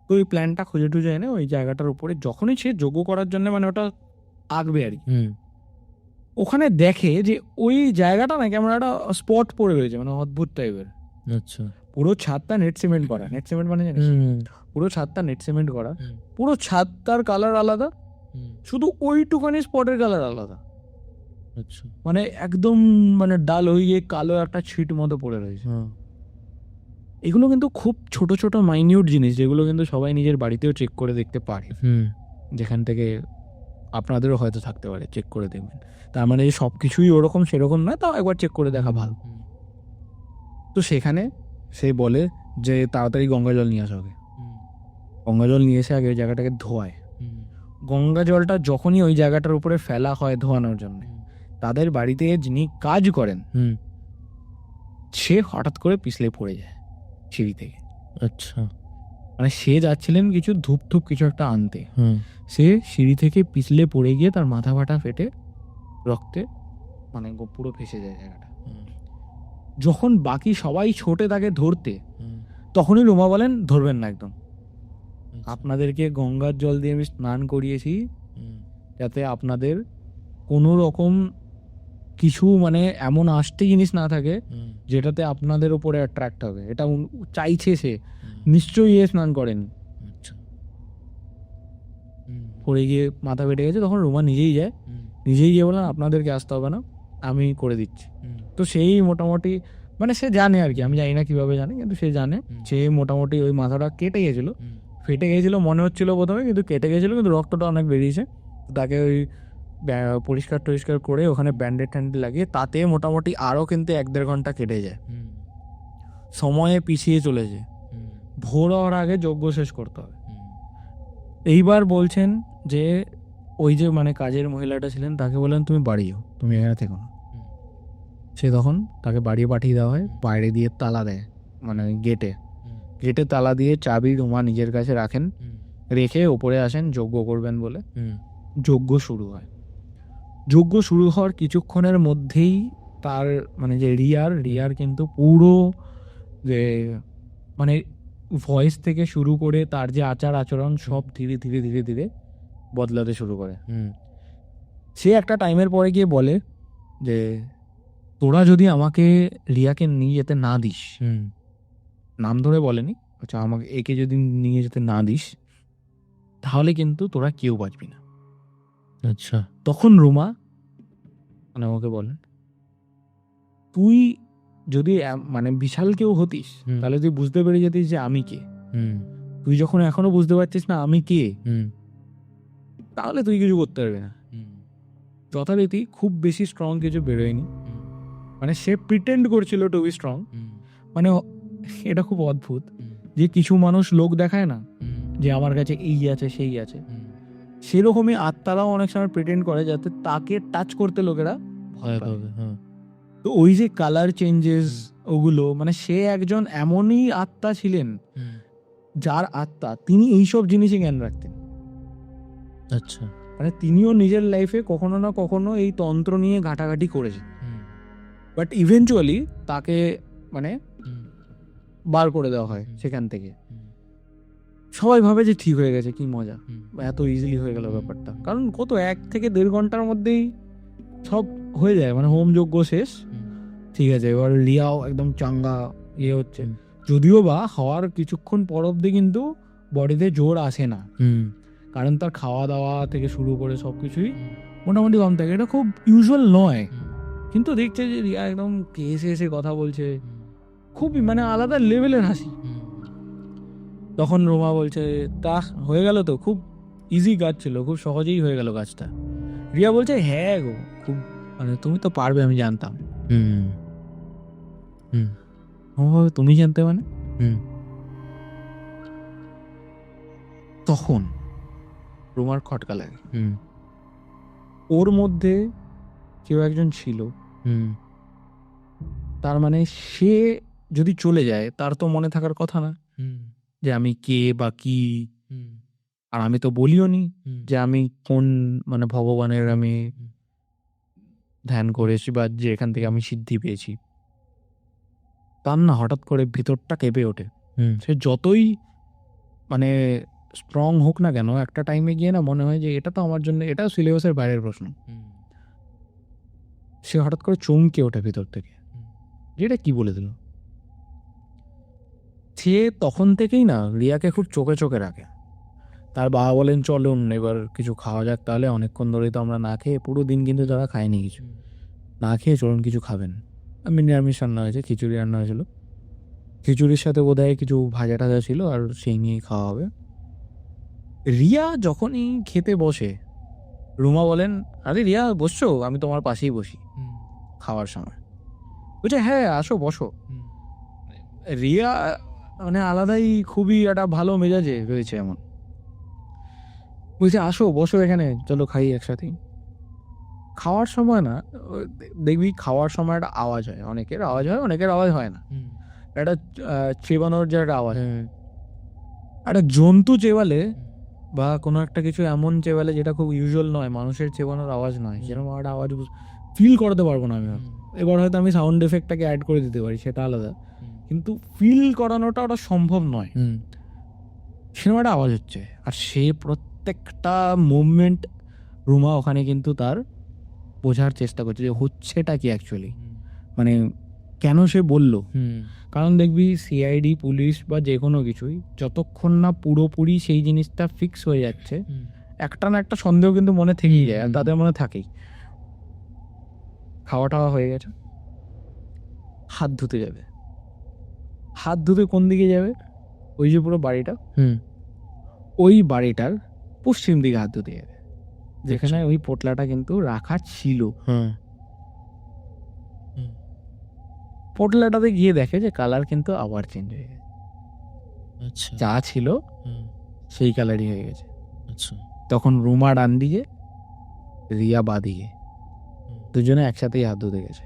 তো ওই প্ল্যানটা খুঁজে টুজে এনে ওই জায়গাটার উপরে যখনই সে যজ্ঞ করার জন্য মানে ওটা আঁকবে আর কি, ওখানে দেখে যে ওই জায়গাটা না কেমন একটা স্পট পড়ে রয়েছে, মানে অদ্ভুত টাইপের। আচ্ছা পুরো ছাদটা নেট সিমেন্ট করা, নেট সিমেন্ট মানে জানিস, পুরো ছাদটা নেট সিমেন্ট করা, পুরো ছাদটার কালার আলাদা, শুধু ওইটুখানি স্পটের কালার আলাদা। আচ্ছা মানে একদম মানে ডাল হয়ে গিয়ে কালো একটা ছিট মতো পড়ে রয়েছে। এগুলো কিন্তু খুব ছোট ছোট মাইনিউট জিনিস, যেগুলো কিন্তু সবাই নিজের বাড়িতেও চেক করে দেখতে পারে, যেখান থেকে আপনাদেরও হয়তো থাকতে পারে, চেক করে দেখবেন। তার মানে সব কিছুই ওরকম সেরকম নয়, তাও একবার চেক করে দেখা ভালো। তো সেখানে সে বলে যে তাড়াতাড়ি গঙ্গা জল নিয়ে আসা হবে। গঙ্গা জল নিয়ে এসে আগে ওই জায়গাটাকে ধোয়ায়। গঙ্গা জলটা যখনই ওই জায়গাটার উপরে ফেলা হয় ধোয়ানোর জন্য, তাদের বাড়িতে যিনি কাজ করেন সে হঠাৎ করে পিছলে পড়ে যায় সিঁড়ি থেকে। আচ্ছা মানে সে যাচ্ছিলেন কিছু ধূপ ধূপ কিছু একটা আনতে, সে সিঁড়ি থেকে পিছলে পড়ে গিয়ে তার মাথা ফাটা ফেটে রক্তে মানে পুরো ফেসে যায় জায়গাটা। যখন বাকি সবাই ছোটে তাকে ধরতে, তখনই রুমা বলেন ধরবেন না একদম, আপনাদেরকে গঙ্গার জল দিয়ে আমি স্নান করিয়েছি যাতে আপনাদের কোনো রকম কিছু মানে এমন আষ্টে জিনিস না থাকে যেটাতে আপনাদের উপরে অ্যাট্রাক্ট হবে, এটা চাইছে সে, নিশ্চয়ই এ স্নান করেন। পড়ে গিয়ে মাথা ফেটে গেছে, তখন রুমা নিজেই যায়, নিজেই গিয়ে বলেন আপনাদেরকে আসতে হবে না, আমি করে দিচ্ছি। তো সেই মোটামুটি মানে সে জানে আর কি, আমি জানি না কিভাবে জানে, কিন্তু সে জানে। সে মোটামুটি ওই মাথাটা কেটে গেছিল, ফেটে গেছিল মনে হচ্ছিল প্রথমে, কিন্তু কেটে গেছিলো, কিন্তু রক্তটা অনেক বেরিয়েছে। তাকে ওই পরিষ্কার টরিষ্কার করে ওখানে ব্যান্ডেড ট্যান্ডেড লাগিয়ে তাতে মোটামুটি আরও কিন্তু 1-1.5 ঘন্টা কেটে যায়। সময়ে পিছিয়ে চলেছে, ভোর হওয়ার আগে যজ্ঞ শেষ করতে হবে। এইবার বলছেন যে ওই যে মানে কাজের মহিলাটা ছিলেন তাকে বললেন তুমি বাড়ি যাও, তুমি এখানে থেকো না। সে তখন তাকে বাড়ি পাঠিয়ে দেওয়া হয়, বাইরে দিয়ে তালা দেয়, মানে গেটে তালা দিয়ে চাবি রুমা নিজের কাছে রাখেন, রেখে ওপরে আসেন যজ্ঞ করবেন বলে। যজ্ঞ শুরু হয়। যজ্ঞ শুরু হওয়ার কিছুক্ষণের মধ্যেই তার মানে যে রিয়ার কিন্তু পুরো যে মানে ভয়েস থেকে শুরু করে তার যে আচার আচরণ সব ধীরে ধীরে ধীরে ধীরে বদলাতে শুরু করে। সে একটা টাইমের পরে গিয়ে বলে যে তোরা যদি আমাকে রিয়াকে নিয়ে যেতে না দিস, হুম নাম ধরে বলেনি, আচ্ছা আমাকে একে যদি নিয়ে যেতে না দিস তাহলে কিন্তু তোরা কেউ বাঁচবি না। আচ্ছা তখন রুমা মানে ওকে বলেন, তুই যদি মানে বিশাল কেউ হতিস হুম। তাহলে তুই বুঝতে পেরে যেতিস যে আমি কে। হুম তুই যখন এখনো বুঝতে পারছিস না আমি কে, হুম তাহলে তুই কিছু করতে পারবি না। হুম যথারীতি খুব বেশি স্ট্রং কিছু বেরোয়নি, মানে সে প্রিটেন্ড করছিল টু বি স্ট্রং। মানে এটা খুব অদ্ভুত যে কিছু মানুষ লোক দেখায় না যে আমার কাছে এই আছে সেই আছে, সেরকমই আত্মারাও অনেক সময় প্রিটেন্ড করে যাতে তাকে টাচ করতে লোকেরা ভয় পায়। হ্যাঁ তো ওই যে কালার চেঞ্জেস ওগুলো, মানে সে একজন এমনই আত্মা ছিলেন যার আত্মা তিনি এইসব জিনিসই জ্ঞান রাখতেন। আচ্ছা মানে তিনিও নিজের লাইফে কখনো না কখনো এই তন্ত্র নিয়ে ঘাটাঘাটি করেছেন, বাট ইভেনচুয়ালি তাকে মানে বার করে দেওয়া হয় সেখান থেকে। সবাই ভাবে যে ঠিক হয়ে গেছে, কি মজা, এত ইজিলি হয়ে গেল ব্যাপারটা, কারণ কত 1 থেকে 1.5 ঘন্টার মধ্যেই সব হয়ে যায়, মানে হোম যজ্ঞ শেষ, ঠিক আছে। এবার রিয়াও একদম চাঙ্গা ইয়ে হচ্ছে, যদিও বা হওয়ার কিছুক্ষণ পর অব্দি কিন্তু বডিতে জোর আসে না, কারণ তার খাওয়া দাওয়া থেকে শুরু করে সবকিছুই মোটামুটি কম থাকে, এটা খুব ইউজুয়াল নয়। কিন্তু দেখছে যে রিয়া একদম এসে এসে কথা বলছে, খুবই মানে আলাদা লেভেলের হাসি। তখন রোমা বলছে তা হয়ে গেল তো, খুব ইজি কাজ ছিল, খুব সহজেই হয়ে গেল কাজটা। রিয়া বলছে হ্যাঁ গো, খুব মানে তুমি তো পারবে আমি জানতাম। তুমি জানতে মানে? তখন রোমার খটকা লাগে, ওর মধ্যে কেউ একজন ছিল, তার মানে সে যদি চলে যায় তার তো মনে থাকার কথা না যে আমি কে বা কি, আর আমি তো বলিও নি যে আমি কোন মানে ভগবানের আমি ধ্যান করেছি বা যে এখান থেকে আমি সিদ্ধি পেয়েছি। তার না হঠাৎ করে ভিতরটা কেঁপে ওঠে, সে যতই মানে স্ট্রং হোক না কেন, একটা টাইমে গিয়ে না মনে হয় যে এটা তো আমার জন্য, এটা সিলেবাসের বাইরের প্রশ্ন। সে হঠাৎ করে চমকে ওঠে ভিতর থেকে, যেটা কি বলে দিল। সে তখন থেকেই না রিয়াকে খুব চোখে চোখে রাখে। তার বাবা বলেন চলুন এবার কিছু খাওয়া যাক, তাহলে অনেকক্ষণ ধরেই তো আমরা না খেয়ে, পুরো দিন কিন্তু তারা খায়নি কিছু, না খেয়ে চলুন কিছু খাবেন। আমি নিরামিষ রান্না হয়েছে, খিচুড়ি রান্না হয়েছিল, খিচুড়ির সাথে বোধহয় কিছু ভাজা টাজা ছিল, আর সেই নিয়েই খাওয়া হবে। রিয়া যখনই খেতে বসে, রুমা বলেন আরে রিয়া বসছো, আমি তোমার পাশেই বসি খাওয়ার সময়। বলছে হ্যাঁ আসো বসো। রিয়া মানে আলাদাই খুবই একটা ভালো মেজাজে রয়েছে এমন, বলছে আসো বসো এখানে, চলো খাই একসাথেই। খাওয়ার সময় না দেখবি খাওয়ার সময় একটা আওয়াজ হয়, অনেকের আওয়াজ হয় অনেকের আওয়াজ হয় না, একটা চেবানোর যে একটা আওয়াজ, একটা জন্তু চেবালে বা কোনো একটা কিছু এমন চেবালে যেটা খুব ইউজুয়াল নয়, মানুষের চেবানোর আওয়াজ নয়, যেরকম একটা আওয়াজ ফিল করতে পারবো না আমি। এবার হয়তো আমি সাউন্ড এফেক্টটাকে অ্যাড করে দিতে পারি, সেটা আলাদা, কিন্তু ফিল করানোটা ওটা সম্ভব নয়। সেরকম একটা আওয়াজ হচ্ছে, আর সে প্রত্যেকটা মুভমেন্ট রুমা ওখানে কিন্তু তার বোঝার চেষ্টা করছে যে হচ্ছেটা কি অ্যাকচুয়ালি, মানে কেন সে বলল। কারণ দেখবি সিআইডি পুলিশ বা যে কোনো কিছুই যতক্ষণ না পুরোপুরি সেই জিনিসটা ফিক্স হয়ে যাচ্ছে, একটা না একটা সন্দেহ কিন্তু মনে থেকেই যায়, আর তাদের মনে থাকেই। খাওয়া টাওয়া হয়ে গেছে, হাত ধুতে যাবে। হাত ধুতে কোন দিকে যাবে? ওই যে পুরো বাড়িটা, ওই বাড়িটার পশ্চিম দিকে হাত ধুতে যাবে, যেখানে ওই পোটলাটা কিন্তু রাখা ছিল। পোটলাটাতে গিয়ে দেখে যে কালার কিন্তু আবার চেঞ্জ হয়ে গেছে, যা ছিল সেই কালারই হয়ে গেছে। তখন রুমা ডান দিকে, রিয়া বা দিকে, দুজনে একসাথেই হাত ধুতে গেছে।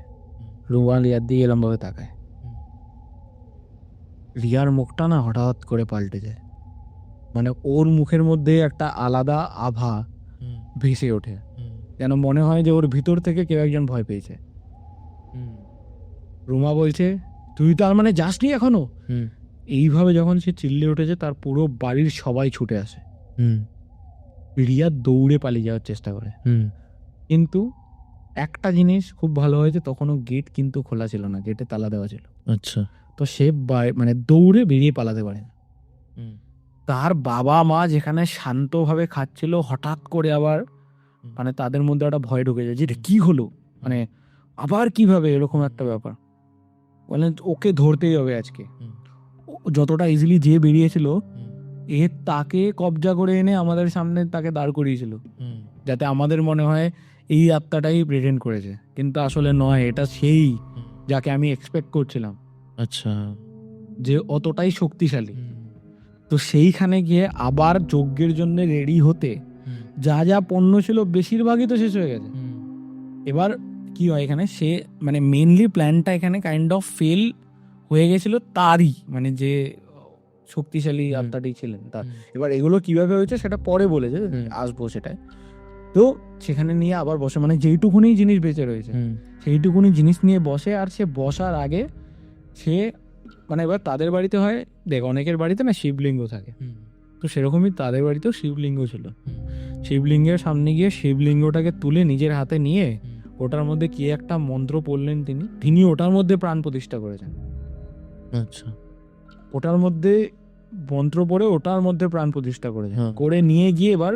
রুমা রিয়ার দিকে এরমভাবে তাকায়, রিয়ার মুখটা না হঠাৎ করে পাল্টে যায়, মানে ওর মুখের মধ্যে একটা আলাদা আভা ভেসে ওঠে, যেন মনে হয় যে ওর ভিতর থেকে কেউ একজন ভয় পেয়েছে। রুমা বলছে তুই তার মানে যাসনি এখনো? এইভাবে যখন সে চিল্লে উঠেছে, তার পুরো বাড়ির সবাই ছুটে আসে। রিয়া দৌড়ে পালিয়ে যাওয়ার চেষ্টা করে, কিন্তু একটা জিনিস খুব ভালো হয়েছে, তখনও গেট কিন্তু খোলা ছিল না, গেটে তালা দেওয়া ছিল। আচ্ছা। তো সে মানে দৌড়ে বেরিয়ে পালাতে পারে না। হুম, তার বাবা মা যেখানে শান্তভাবে খাচ্ছিল, হঠাৎ করে আবার মানে তাদের মধ্যে একটা ভয় ঢুকে যায় যে এটা কি হলো, মানে আবার কিভাবে এরকম একটা ব্যাপার। বলেন ওকে ধরতেই হবে আজকে। ও যতটা ইজিলি যে বেরিয়েছিল, এ তাকে কবজা করে এনে আমাদের সামনে তাকে দাঁড় করিয়েছিল, যাতে আমাদের মনে হয় এই আত্মাটাই প্রেজেন্ট করেছে, কিন্তু আসলে নয়, এটা সেই যাকে আমি এক্সপেক্ট করছিলাম, আচ্ছা। যে অতটাই শক্তিশালী। তো সেইখানে গিয়ে আবার যজ্ঞের জন্য রেডি হতে যা যা পণ্য ছিল বেশিরভাগই তো শেষ হয়ে গেছে। এবার কি হয় এখানে, সে মানে মেনলি প্ল্যানটা এখানে কাইন্ড অফ ফেল হয়ে গেছিল তারই, মানে যে শক্তিশালী আত্মাটি ছিলেন তার। এবার এগুলো কিভাবে হয়েছে সেটা পরে বলেছে, আসবো সেটাই। তো সেখানে নিয়ে আবার বসে, মানে যেইটুকুনি জিনিস বেঁচে রয়েছে সেইটুকুনি জিনিস নিয়ে বসে। আর সে বসার আগে সে মানে এবার তাদের বাড়িতে হয়, দেখ অনেকের বাড়িতে না শিবলিঙ্গ থাকে, তো সেরকমই তাদের বাড়িতেও শিবলিঙ্গ ছিল। শিবলিঙ্গের সামনে গিয়ে শিবলিঙ্গটাকে তুলে নিজের হাতে নিয়ে ওটার মধ্যে কি একটা মন্ত্র পড়লেন তিনি ওটার মধ্যে প্রাণ প্রতিষ্ঠা করেছেন। আচ্ছা। ওটার মধ্যে মন্ত্র পড়ে ওটার মধ্যে প্রাণ প্রতিষ্ঠা করেছেন, করে নিয়ে গিয়ে এবার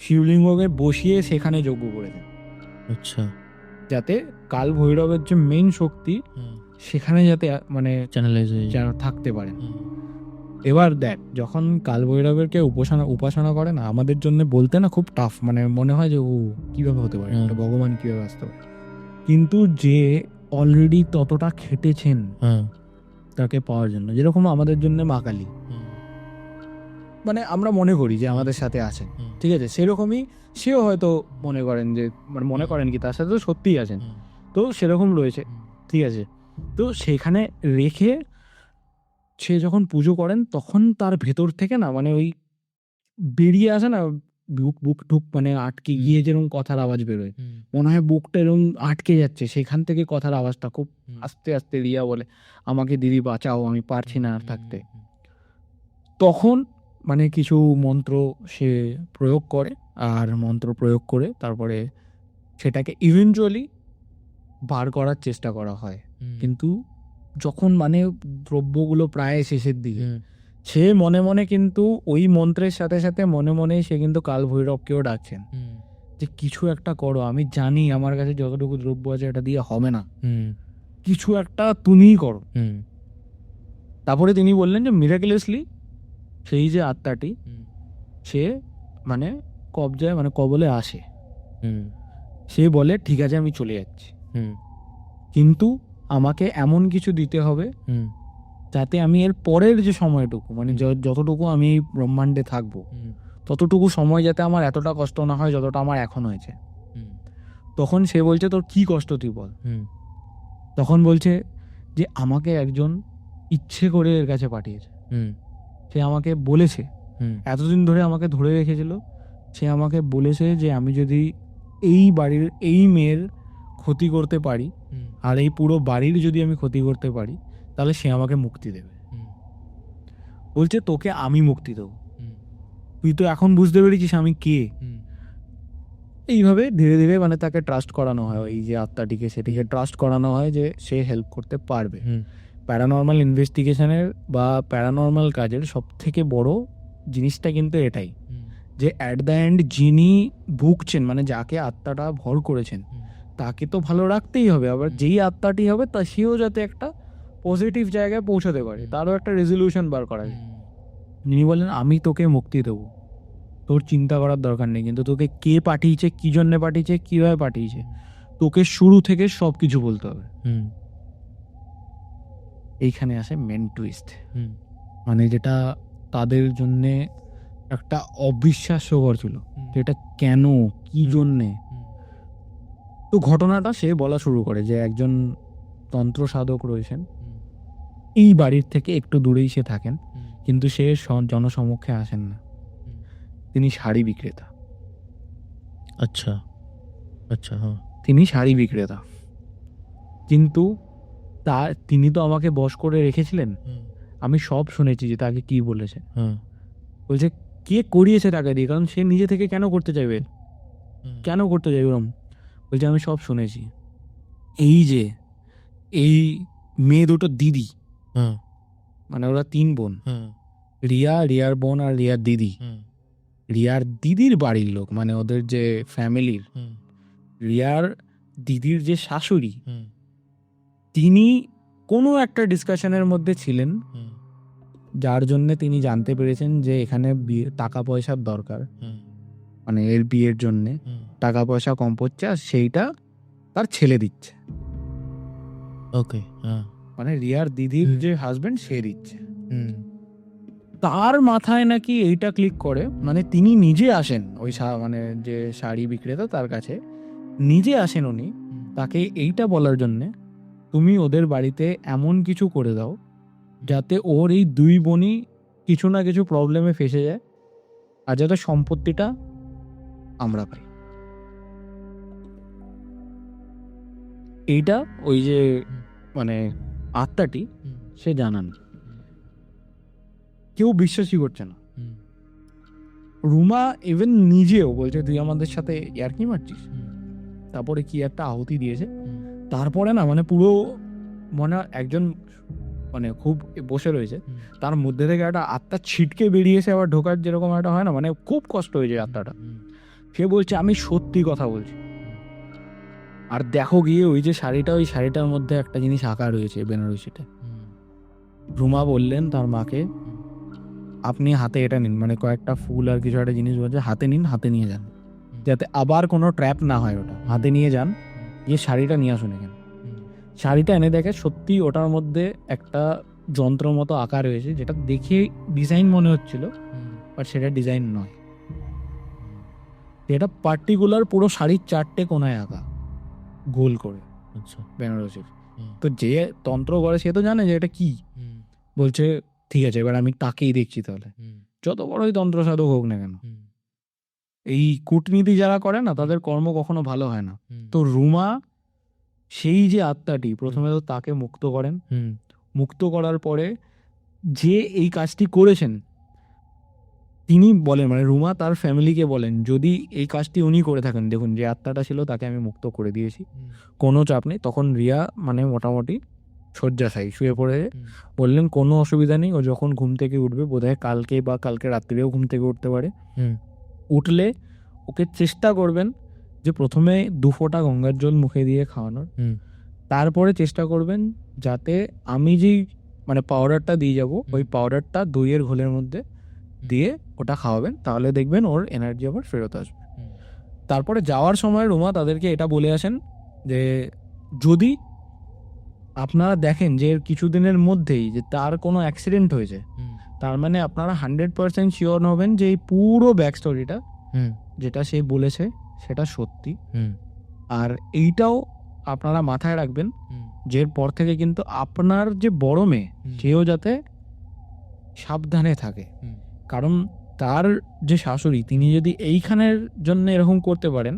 শিবলিঙ্গকে বসিয়ে সেখানে যজ্ঞ করেছেন। আচ্ছা। যাতে কাল ভৈরবের যে মেইন শক্তি সেখানে যাতে মানে চ্যানেলাইজ থাকতে পারে। এবার দেখ, যখন কাল ভৈরবের কে উপাসনা করে না, আমাদের জন্য বলতে না খুব টাফ, মানে মনে হয় যে ও কিভাবে হতে পারে, একটা ভগবান কিভাবে আসতে পারে। কিন্তু যে অলরেডি ততটা খেটেছেন তাকে পাওয়ার জন্য, যেরকম আমাদের জন্য মা কালী, মানে আমরা মনে করি যে আমাদের সাথে আছেন, ঠিক আছে, সেরকমই সেও হয়তো মনে করেন যে, মানে মনে করেন কি তার সাথে তো সত্যিই আছেন, তো সেরকম রয়েছে, ঠিক আছে। তো সেখানে রেখে সে যখন পুজো করেন তখন তার ভেতর থেকে না মানে ওই বেরিয়ে আসে না, বুক টুক মানে আটকে গিয়ে যেরকম কথার আওয়াজ বেরোয়, মনে হয় বুকটা এরকম আটকে যাচ্ছে, সেখান থেকে কথার আওয়াজটা খুব আস্তে আস্তে রিয়া বলে, আমাকে দিদি বাঁচাও, আমি পারছি না আর থাকতে। তখন মানে কিছু মন্ত্র সে প্রয়োগ করে, আর মন্ত্র প্রয়োগ করে তারপরে সেটাকে ইভেনচুয়ালি বার করার চেষ্টা করা হয়। কিন্তু যখন মানে দ্রব্যগুলো প্রায় শেষের দিকে, সে মনে মনে কিন্তু ওই মন্ত্রের সাথে সাথে মনে মনে সে কিন্তু কাল ভৈরবকেও ডাকছেন যে কিছু একটা করো, আমি জানি আমার কাছে যতটুকু দ্রব্য আছে এটা দিয়ে হবে না, কিছু একটা তুমিই করো। তারপরে তিনি বললেন যে মিরাকুলাসলি সেই যে আত্মাটি সে মানে কবজায় মানে কবলে আসে, সে বলে ঠিক আছে আমি চলে যাচ্ছি, কিন্তু আমাকে এমন কিছু দিতে হবে যাতে আমি এর পরের যে সময়টুকু মানে যতটুকু আমি এই ব্রহ্মাণ্ডে থাকবো ততটুকু সময় যাতে আমার এতটা কষ্ট না হয় যতটা আমার এখন হয়েছে। তখন সে বলছে তোর কি কষ্ট তুই বল। তখন বলছে যে আমাকে একজন ইচ্ছে করে এর কাছে পাঠিয়েছে, সে আমাকে বলেছে, এতদিন ধরে আমাকে ধরে রেখেছিল, সে আমাকে বলেছে যে আমি যদি এই বাড়ির এই মেয়ের ক্ষতি করতে পারি আর এই পুরো বাড়ির যদি আমি ক্ষতি করতে পারি তাহলে সে আমাকে মুক্তি দেবে। বলছে তোকে আমি মুক্তি দেবো, তুই তো এখন বুঝতে পেরেছিস আমি কে। এইভাবে ধীরে ধীরে মানে তাকে ট্রাস্ট করানো হয়, এই যে আত্মাটিকে সেটিকে ট্রাস্ট করানো হয় যে সে হেল্প করতে পারবে। প্যারানর্মাল ইনভেস্টিগেশনের বা প্যারানর্মাল কাজের সব থেকে বড় জিনিসটা কিন্তু এটাই, যে অ্যাট দ্য এন্ড যিনি ভুগছেন মানে যাকে আত্মাটা ভর করেছেন তাকে তো ভালো রাখতেই হবে, আবার যেই আত্মাটি হবে তা সেও যাতে একটা পজিটিভ জায়গায় পৌঁছাতে পারে, তারও একটা রেজলিউশন বার করা যায়। যিনি বলেন আমি তোকে মুক্তি দেবো, তোর চিন্তা করার দরকার নেই, কিন্তু তোকে কে পাঠিয়েছে, কি জন্যে পাঠিয়েছে, কিভাবে পাঠিয়েছে, তোকে শুরু থেকে সব কিছু বলতে হবে। এইখানে আসে মেন টুইস্ট, মানে যেটা তাদের জন্যে একটা অবিশ্বাস্যকর ছিল, যেটা কেন কি জন্যে। তো ঘটনাটা সে বলা শুরু করে যে একজন তন্ত্র সাধক রয়েছেন, এই বাড়ির থেকে একটু দূরেই সে থাকেন, কিন্তু সে জনসমক্ষে আসেন না, তিনি শাড়ি বিক্রেতা। আচ্ছা আচ্ছা, হ্যাঁ, তিনি শাড়ি বিক্রেতা, কিন্তু তিনি তো আমাকে বশ করে রেখেছিলেন, আমি সব শুনেছি যে তাকে কি বলেছে। বলছে কে করিয়েছে টাকা দিয়ে, কারণ সে নিজে থেকে কেন করতে চাইবে, কেন করতে চাইবে ওরম। বলছে আমি সব শুনেছি। এই যে এই মেয়ে দুটো দিদি, হ্যাঁ মানে ওরা 3 বোন, হ্যাঁ রিয়ার বোন আর রিয়ার দিদি, হ্যাঁ রিয়ার দিদির বাড়ির লোক, মানে ওদের যে ফ্যামিলির, হ্যাঁ রিয়ার দিদির যে শাশুড়ি, হ্যাঁ তিনি কোনো একটা ডিসকাশনের মধ্যে ছিলেন, হ্যাঁ যার জন্য তিনি জানতে পেরেছেন যে এখানে টাকা পয়সার দরকার, হ্যাঁ মানে এর বিয়ের জন্যে হ্যাঁ টাকা পয়সা কম পড়ছে, আর সেইটা তার ছেলে দিচ্ছে, ওকে হ্যাঁ মানে রিয়ার দিদির যে হাজবেন্ড সে দিচ্ছে। হুম তার মাথায় নাকি এইটা ক্লিক করে, মানে তিনি নিজে আসেন ওই মানে যে শাড়ি বিক্রেতা তার কাছে নিজে আসেন উনি, তাকে এইটা বলার জন্যে তুমি ওদের বাড়িতে এমন কিছু করে দাও যাতে ওর এই 2 বোনই কিছু না কিছু প্রবলেমে ফেসে যায়, আর যাতে সম্পত্তিটা আমরা পাই। এইটা ওই যে মানে আত্মাটি সে জানান, কেউ বিশ্বাসই করছে না। রুমা ইভেন নিজেও বলছে তুই আমাদের সাথে ইয়ার্কি মারছিস, তারপরে কি একটা আহুতি দিয়েছে, তারপরে না মানে পুরো মনে হয় একজন মানে খুব বসে রয়েছে, তার মধ্যে থেকে একটা আত্মা ছিটকে বেরিয়েছে আবার ঢোকার যেরকম একটা হয় না, মানে খুব কষ্ট হয়েছে আত্মাটা। সে বলছে আমি সত্যি কথা বলছি, আর দেখো গিয়ে ওই যে শাড়িটা, ওই শাড়িটার মধ্যে একটা জিনিস আঁকা রয়েছে বেনারসিটা। রুমা বললেন তার মাকে আপনি হাতে এটা নিন, মানে কয়েকটা ফুল আর কিছু একটা জিনিস বলছে হাতে নিন, হাতে নিয়ে যান, যাতে আবার কোনো ট্র্যাপ না হয়, ওটা হাতে নিয়ে যান, গিয়ে শাড়িটা নিয়ে আসুন এখানে। শাড়িটা এনে দেখে সত্যি ওটার মধ্যে একটা যন্ত্র মতো আঁকা রয়েছে, যেটা দেখে ডিজাইন মনে হচ্ছিল, বাট সেটা ডিজাইন নয়, এটা পার্টিকুলার পুরো শাড়ির 4টে কোনায় আঁকা গোল করে, আচ্ছা বেনারসির। তো যে তন্ত্র করে সে তো জানে যে এটা কি, বলছে ঠিক আছে এবার আমি তাকেই দেখছি, তাহলে যত বড়ই তন্ত্র সাধক হোক না কেন, এই কূটনীতি যারা করে না তাদের কর্ম কখনো ভালো হয় না। তো রুমা সেই যে আত্মাটি প্রথমে তো তাকে মুক্ত করেন, মুক্ত করার পরে যে এই কাজটি করেছেন তিনি বলেন, মানে রুমা তার ফ্যামিলিকে বলেন যদি এই কাজটি উনি করে থাকেন, দেখুন যে আত্মাটা ছিল তাকে আমি মুক্ত করে দিয়েছি, কোনো চাপ নেই। তখন রিয়া মানে মোটামুটি শয্যাশায়ী শুয়ে পড়ে বললেন কোনো অসুবিধা নেই, ও যখন ঘুম থেকে উঠবে, বোধহয় কালকে বা কালকে রাত্রিরেও ঘুম থেকে উঠতে পারে, উঠলে ওকে চেষ্টা করবেন যে প্রথমে 2 ফোঁটা গঙ্গার জল মুখে দিয়ে খাওয়ানোর, তারপরে চেষ্টা করবেন যাতে আমি যেই মানে পাউডারটা দিয়ে যাব ওই পাউডারটা দইয়ের ঘোলের মধ্যে দিয়ে ওটা খাওয়াবেন, তাহলে দেখবেন ওর এনার্জি আবার ফেরত আসবে। তারপরে যাওয়ার সময় রুমা তাদেরকে এটা বলে আসেন যে যদি আপনারা দেখেন যে এর কিছুদিনের মধ্যেই যে তার কোনো অ্যাক্সিডেন্ট হয়েছে, তার মানে আপনারা 100% শিওর হবেন যে এই পুরো ব্যাক স্টোরিটা যেটা সে বলেছে সেটা সত্যি। আর এইটাও আপনারা মাথায় রাখবেন যে পর থেকে কিন্তু আপনার যে বড় মেয়ে সেও যাতে সাবধানে থাকে, কারণ তার যে শাশুড়ি তিনি যদি এইখানের জন্য এরকম করতে পারেন,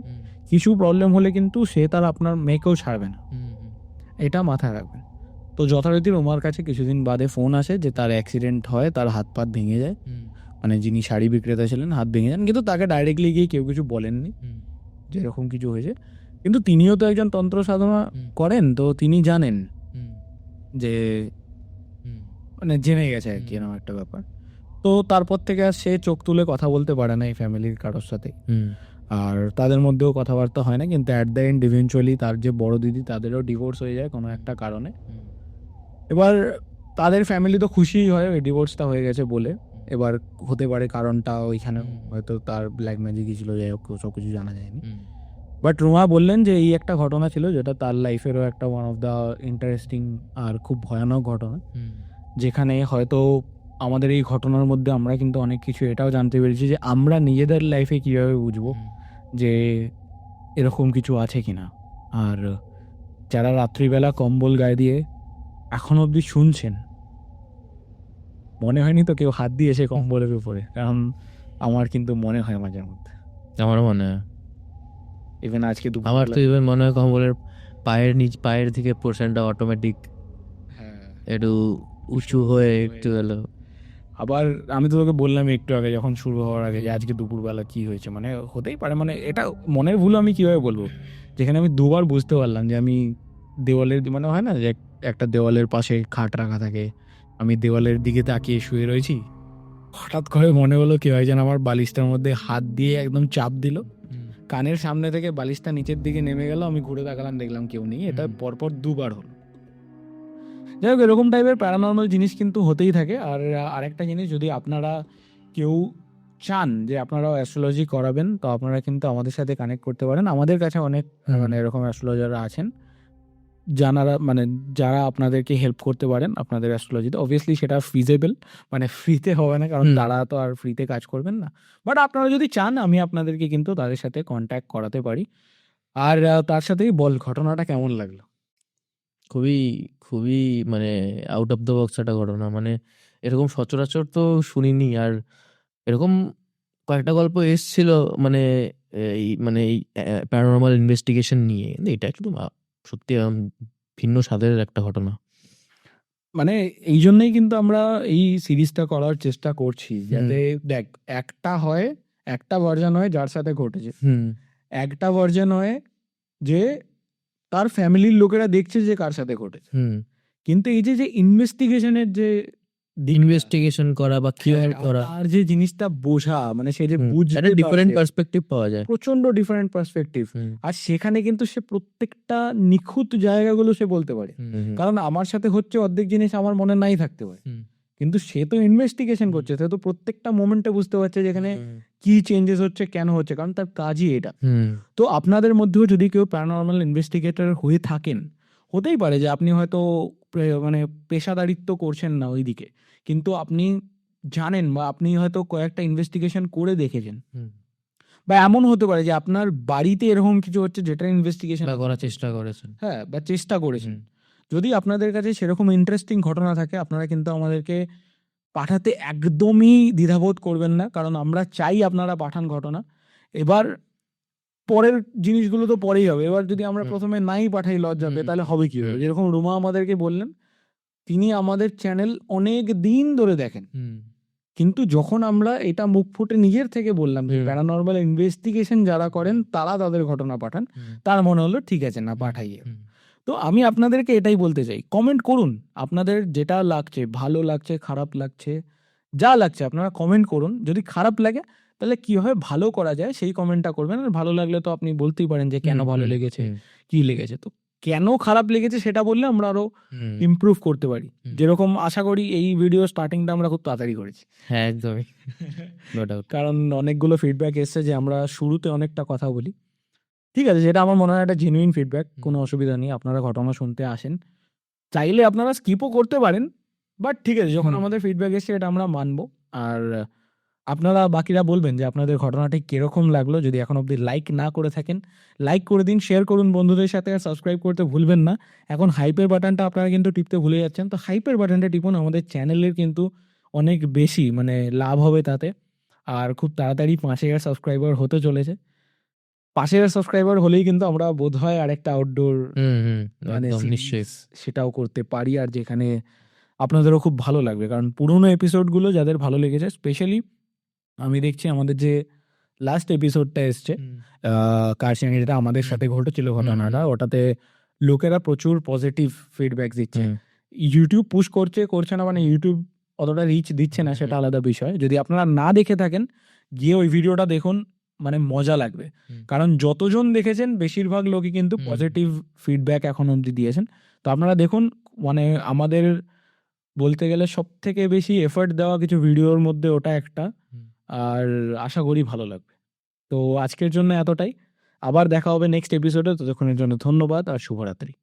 কিছু প্রবলেম হলে কিন্তু সে তার আপনার মেয়েকেও ছাড়বে না, এটা মাথায় রাখবেন। তো যথারীতি রুমার কাছে কিছুদিন বাদে ফোন আসে যে তার অ্যাক্সিডেন্ট হয়, তার হাত পা ভেঙে যায়, মানে যিনি শাড়ি বিক্রেতা ছিলেন হাত ভেঙে যান, কিন্তু তাকে ডাইরেক্টলি গিয়ে কেউ কিছু বলেননি যে এরকম কিছু হয়েছে, কিন্তু তিনিও তো একজন তন্ত্র সাধনা করেন, তো তিনি জানেন যে মানে জেনে গেছে আর কি এরকম একটা ব্যাপার। তো তারপর থেকে আর সে চোখ তুলে কথা বলতে পারে না এই ফ্যামিলির কারোর সাথে, আর তাদের মধ্যেও কথাবার্তা হয় না, কিন্তু অ্যাট দ্য এন্ড ইভেনচুয়ালি তার যে বড় দিদি তাদেরও ডিভোর্স হয়ে যায় কোনো একটা কারণে। এবার তাদের ফ্যামিলি তো খুশিই হয় ওই ডিভোর্সটা হয়ে গেছে বলে, এবার হতে পারে কারণটা ওইখানে হয়তো তার ব্ল্যাক ম্যাজিকই ছিল, যাই হোক সব কিছু জানা যায়নি। বাট রুমা বললেন যে এই একটা ঘটনা ছিল যেটা তার লাইফেরও একটা ওয়ান অফ দ্য ইন্টারেস্টিং আর খুব ভয়ানক ঘটনা, যেখানে হয়তো আমাদের এই ঘটনার মধ্যে আমরা কিন্তু অনেক কিছু এটাও জানতে পেরেছি যে আমরা নিজেদের লাইফে কীভাবে বুঝবো যে এরকম কিছু আছে কিনা। আর যারা রাত্রিবেলা কম্বল গায়ে দিয়ে এখন অবধি শুনছেন, মনে হয়নি তো কেউ হাত দিয়েছে কম্বলের উপরে, কারণ আমার কিন্তু মনে হয় মাঝে মধ্যে, আমারও মনে হয়, ইভেন আজকে আমার তো ইভেন মনে হয় কম্বলের পায়ের দিকে পোর্শনটা অটোমেটিক একটু উঁচু হয়ে একটু হলো আবার আমি তো তোকে বললাম একটু আগে যখন শুরু হওয়ার আগে যে আজকে দুপুরবেলা কি হয়েছে, মানে হতেই পারে, মানে এটা মনের ভুল আমি কিভাবে বলবো, যেখানে আমি দুবার বুঝতে পারলাম যে আমি দেওয়ালের মানে হয় না যে একটা দেওয়ালের পাশে খাট রাখা থাকে, আমি দেওয়ালের দিকে তাকিয়ে শুয়ে রয়েছি, হঠাৎ করে মনে হলো কেউ একজন আমার বালিশটার মধ্যে হাত দিয়ে একদম চাপ দিল, কানের সামনে থেকে বালিশটা নিচের দিকে নেমে গেল, আমি ঘুরে তাকালাম, দেখলাম কেউ নেই। এটা পরপর দুবার হলো। যাই হোক, এরকম টাইপের প্যারানর্মাল জিনিস কিন্তু হতেই থাকে। আর আরেকটা জিনিস, যদি আপনারা কেউ চান যে আপনারাও অ্যাস্ট্রোলজি করাবেন, তো আপনারা কিন্তু আমাদের সাথে কানেক্ট করতে পারেন। আমাদের কাছে অনেক মানে এরকম অ্যাস্ট্রোলজাররা আছেন যারা মানে যারা আপনাদেরকে হেল্প করতে পারেন আপনাদের অ্যাস্ট্রোলজিতে। অবভিয়াসলি সেটা ফিজেবল, মানে ফ্রিতে হবে না, কারণ তারা তো আর ফ্রিতে কাজ করবেন না। বাট আপনারা যদি চান, আমি আপনাদেরকে কিন্তু তাদের সাথে কন্ট্যাক্ট করাতে পারি। আর তার সাথেই বল, ঘটনাটা কেমন লাগলো? খুবই খুবই মানে আউট অফ দ্য বক্স একটা ঘটনা, মানে এরকম সচরাচর তো শুনিনি। আর এরকম কয়েকটা গল্প এসছিল মানে এই প্যারানর্মাল ইনভেস্টিগেশন নিয়ে, কিন্তু এটা একটু সত্যি ভিন্ন স্বাদের একটা ঘটনা। মানে এই জন্যই কিন্তু আমরা এই সিরিজটা করার চেষ্টা করছি, যাতে দেখ একটা হয়, একটা ভার্জন হয় যার সাথে ঘটেছে, একটা ভার্জন হয় যে তার ফ্যামিলির লোকেরা দেখছে যে কার সাথে ঘটেছে। কিন্তু এই যে যে ইনভেস্টিগেশনের যে ইনভেস্টিগেশন করা বা কিউআর করা, আর যে জিনিসটা বোঝা, মানে সে যে বুঝতে একটা ডিফারেন্ট পারছে, পার্সপেক্টিভ পাওয়া যায়। প্রচন্ড ডিফারেন্ট পার্সপেক্টিভ। আর সেখানে কিন্তু সে প্রত্যেকটা নিখুঁত জায়গাগুলো সে বলতে পারে, কারণ আমার সাথে হচ্ছে অর্ধেক জিনিস আমার মনে নাই থাকতে পারে, কিন্তু সে তো ইনভেস্টিগেশন করছে, সে তো প্রত্যেকটা মোমেন্টে বুঝতে পারছে যেখানে কি চেঞ্জেস হচ্ছে, কেন হচ্ছে, কারণ তার কাজই এটা। তো আপনাদের মধ্যেও যদি কেউ প্যারানর্মাল ইনভেস্টিগেটর হয়ে থাকেন, হতেই পারে যে আপনি হয়তো মানে পেশাদারিত্ব করছেন না ওইদিকে, কিন্তু আপনি জানেন বা আপনি হয়তো কয়েকটা ইনভেস্টিগেশন করে দেখেছেন, বা এমন হতে পারে যে আপনার বাড়িতে এরকম কিছু হচ্ছে যেটা ইনভেস্টিগেশন করার চেষ্টা করেছেন। হ্যাঁ, বা চেষ্টা করেছেন। যদি আপনাদের কাছে সেরকম ইন্টারেস্টিং ঘটনা থাকে, আপনারা কিন্তু আমাদেরকে পাঠাতে একদমই দ্বিধাবোধ করবেন না, কারণ আমরা চাই আপনারা পাঠান ঘটনা। এবার পরের জিনিসগুলো তো পরেই হবে। এবার যদি আমরা প্রথমে নাই পাঠাই লজ্জাতে, তাহলে হবে কি হবে? যেরকম রুমা আমাদেরকে বললেন, তিনি আমাদের চ্যানেল অনেক দিন ধরে দেখেন, কিন্তু যখন আমরা এটা মুখ ফুটে নিজের থেকে বললাম যে প্যারানর্মাল ইনভেস্টিগেশন যারা করেন তারা তাদের ঘটনা পাঠান, তার মনে হলো ঠিক আছে, না পাঠাইয়ে। তো আমি আপনাদেরকে এটাই বলতে চাই, কমেন্ট করুন, আপনাদের যেটা লাগছে, ভালো লাগছে, খারাপ লাগছে, যা লাগছে আপনারা কমেন্ট করুন। যদি খারাপ লাগে তাহলে কিভাবে ভালো করা যায় সেই কমেন্টটা করবেন, আর ভালো লাগলে তো আপনি বলতেই পারেন যে কেন ভালো লেগেছে, কি লেগেছে। তো কেন খারাপ লেগেছে সেটা বললে আমরা আরো ইমপ্রুভ করতে পারি। যেরকম আশা করি এই ভিডিও স্টার্টিংটা আমরা খুব তাড়াতাড়ি করেছি। হ্যাঁ, একদমই, নো ডাউট। কারণ অনেকগুলো ফিডব্যাক এসছে যে আমরা শুরুতে অনেকটা কথা বলি। ঠিক আছে, যেটা আমার মনে হয় একটা জেনুইন ফিডব্যাক, কোনো অসুবিধা নেই। আপনারা ঘটনা শুনতে আসেন, চাইলে আপনারা স্কিপও করতে পারেন, বাট ঠিক আছে, যখন আমাদের ফিডব্যাক এসছে এটা আমরা মানবো। আর আপনারা বাকিরা বলবেন যে আপনাদের ঘটনাটি কিরকম লাগলো। যদি এখন অবধি লাইক না করে থাকেন, লাইক করে দিন, শেয়ার করুন বন্ধুদের সাথে, আর সাবস্ক্রাইব করতে ভুলবেন না। এখন হাইপের বাটনটা আপনারা কিন্তু টিপতে ভুলে যাচ্ছেন, তো হাইপের বাটনটা টিপুন, আমাদের চ্যানেলের কিন্তু অনেক বেশি মানে লাভ হবে তাতে। আর খুব তাড়াতাড়ি 5,000 সাবস্ক্রাইবার হতে চলেছে। 5,000 সাবস্ক্রাইবার হলেই কিন্তু আমরা বোধহয় আরেকটা আউটডোর মানে নিশ্চয়ই সেটাও করতে পারি, আর যেখানে আপনাদেরও খুব ভালো লাগবে। কারণ পুরোনো এপিসোডগুলো যাদের ভালো লেগেছে, স্পেশালি আমি দেখছি আমাদের যে লাস্ট এপিসোডটা এসছে কারসিয়াঙ্গি, যেটা আমাদের সাথে ঘটেছিল ঘটনাটা, ওটাতে লোকেরা প্রচুর পজিটিভ ফিডব্যাক দিচ্ছে। ইউটিউব পুশ করছে না, মানে ইউটিউব অতটা রিচ দিচ্ছে না, সেটা আলাদা বিষয়। যদি আপনারা না দেখে থাকেন, গিয়ে ওই ভিডিওটা দেখুন, মানে মজা লাগবে। কারণ যতজন দেখেছেন বেশিরভাগ লোকই কিন্তু পজিটিভ ফিডব্যাক এখন অবধি দিয়েছেন। তো আপনারা দেখুন, মানে আমাদের বলতে গেলে সব থেকে বেশি এফর্ট দেওয়া কিছু ভিডিওর মধ্যে ওটা একটা। আর আশা করি ভালো লাগবে। তো আজকের জন্য এতটাই, আবার দেখা হবে নেক্সট এপিসোডে। ততক্ষণের জন্য ধন্যবাদ আর শুভরাত্রি।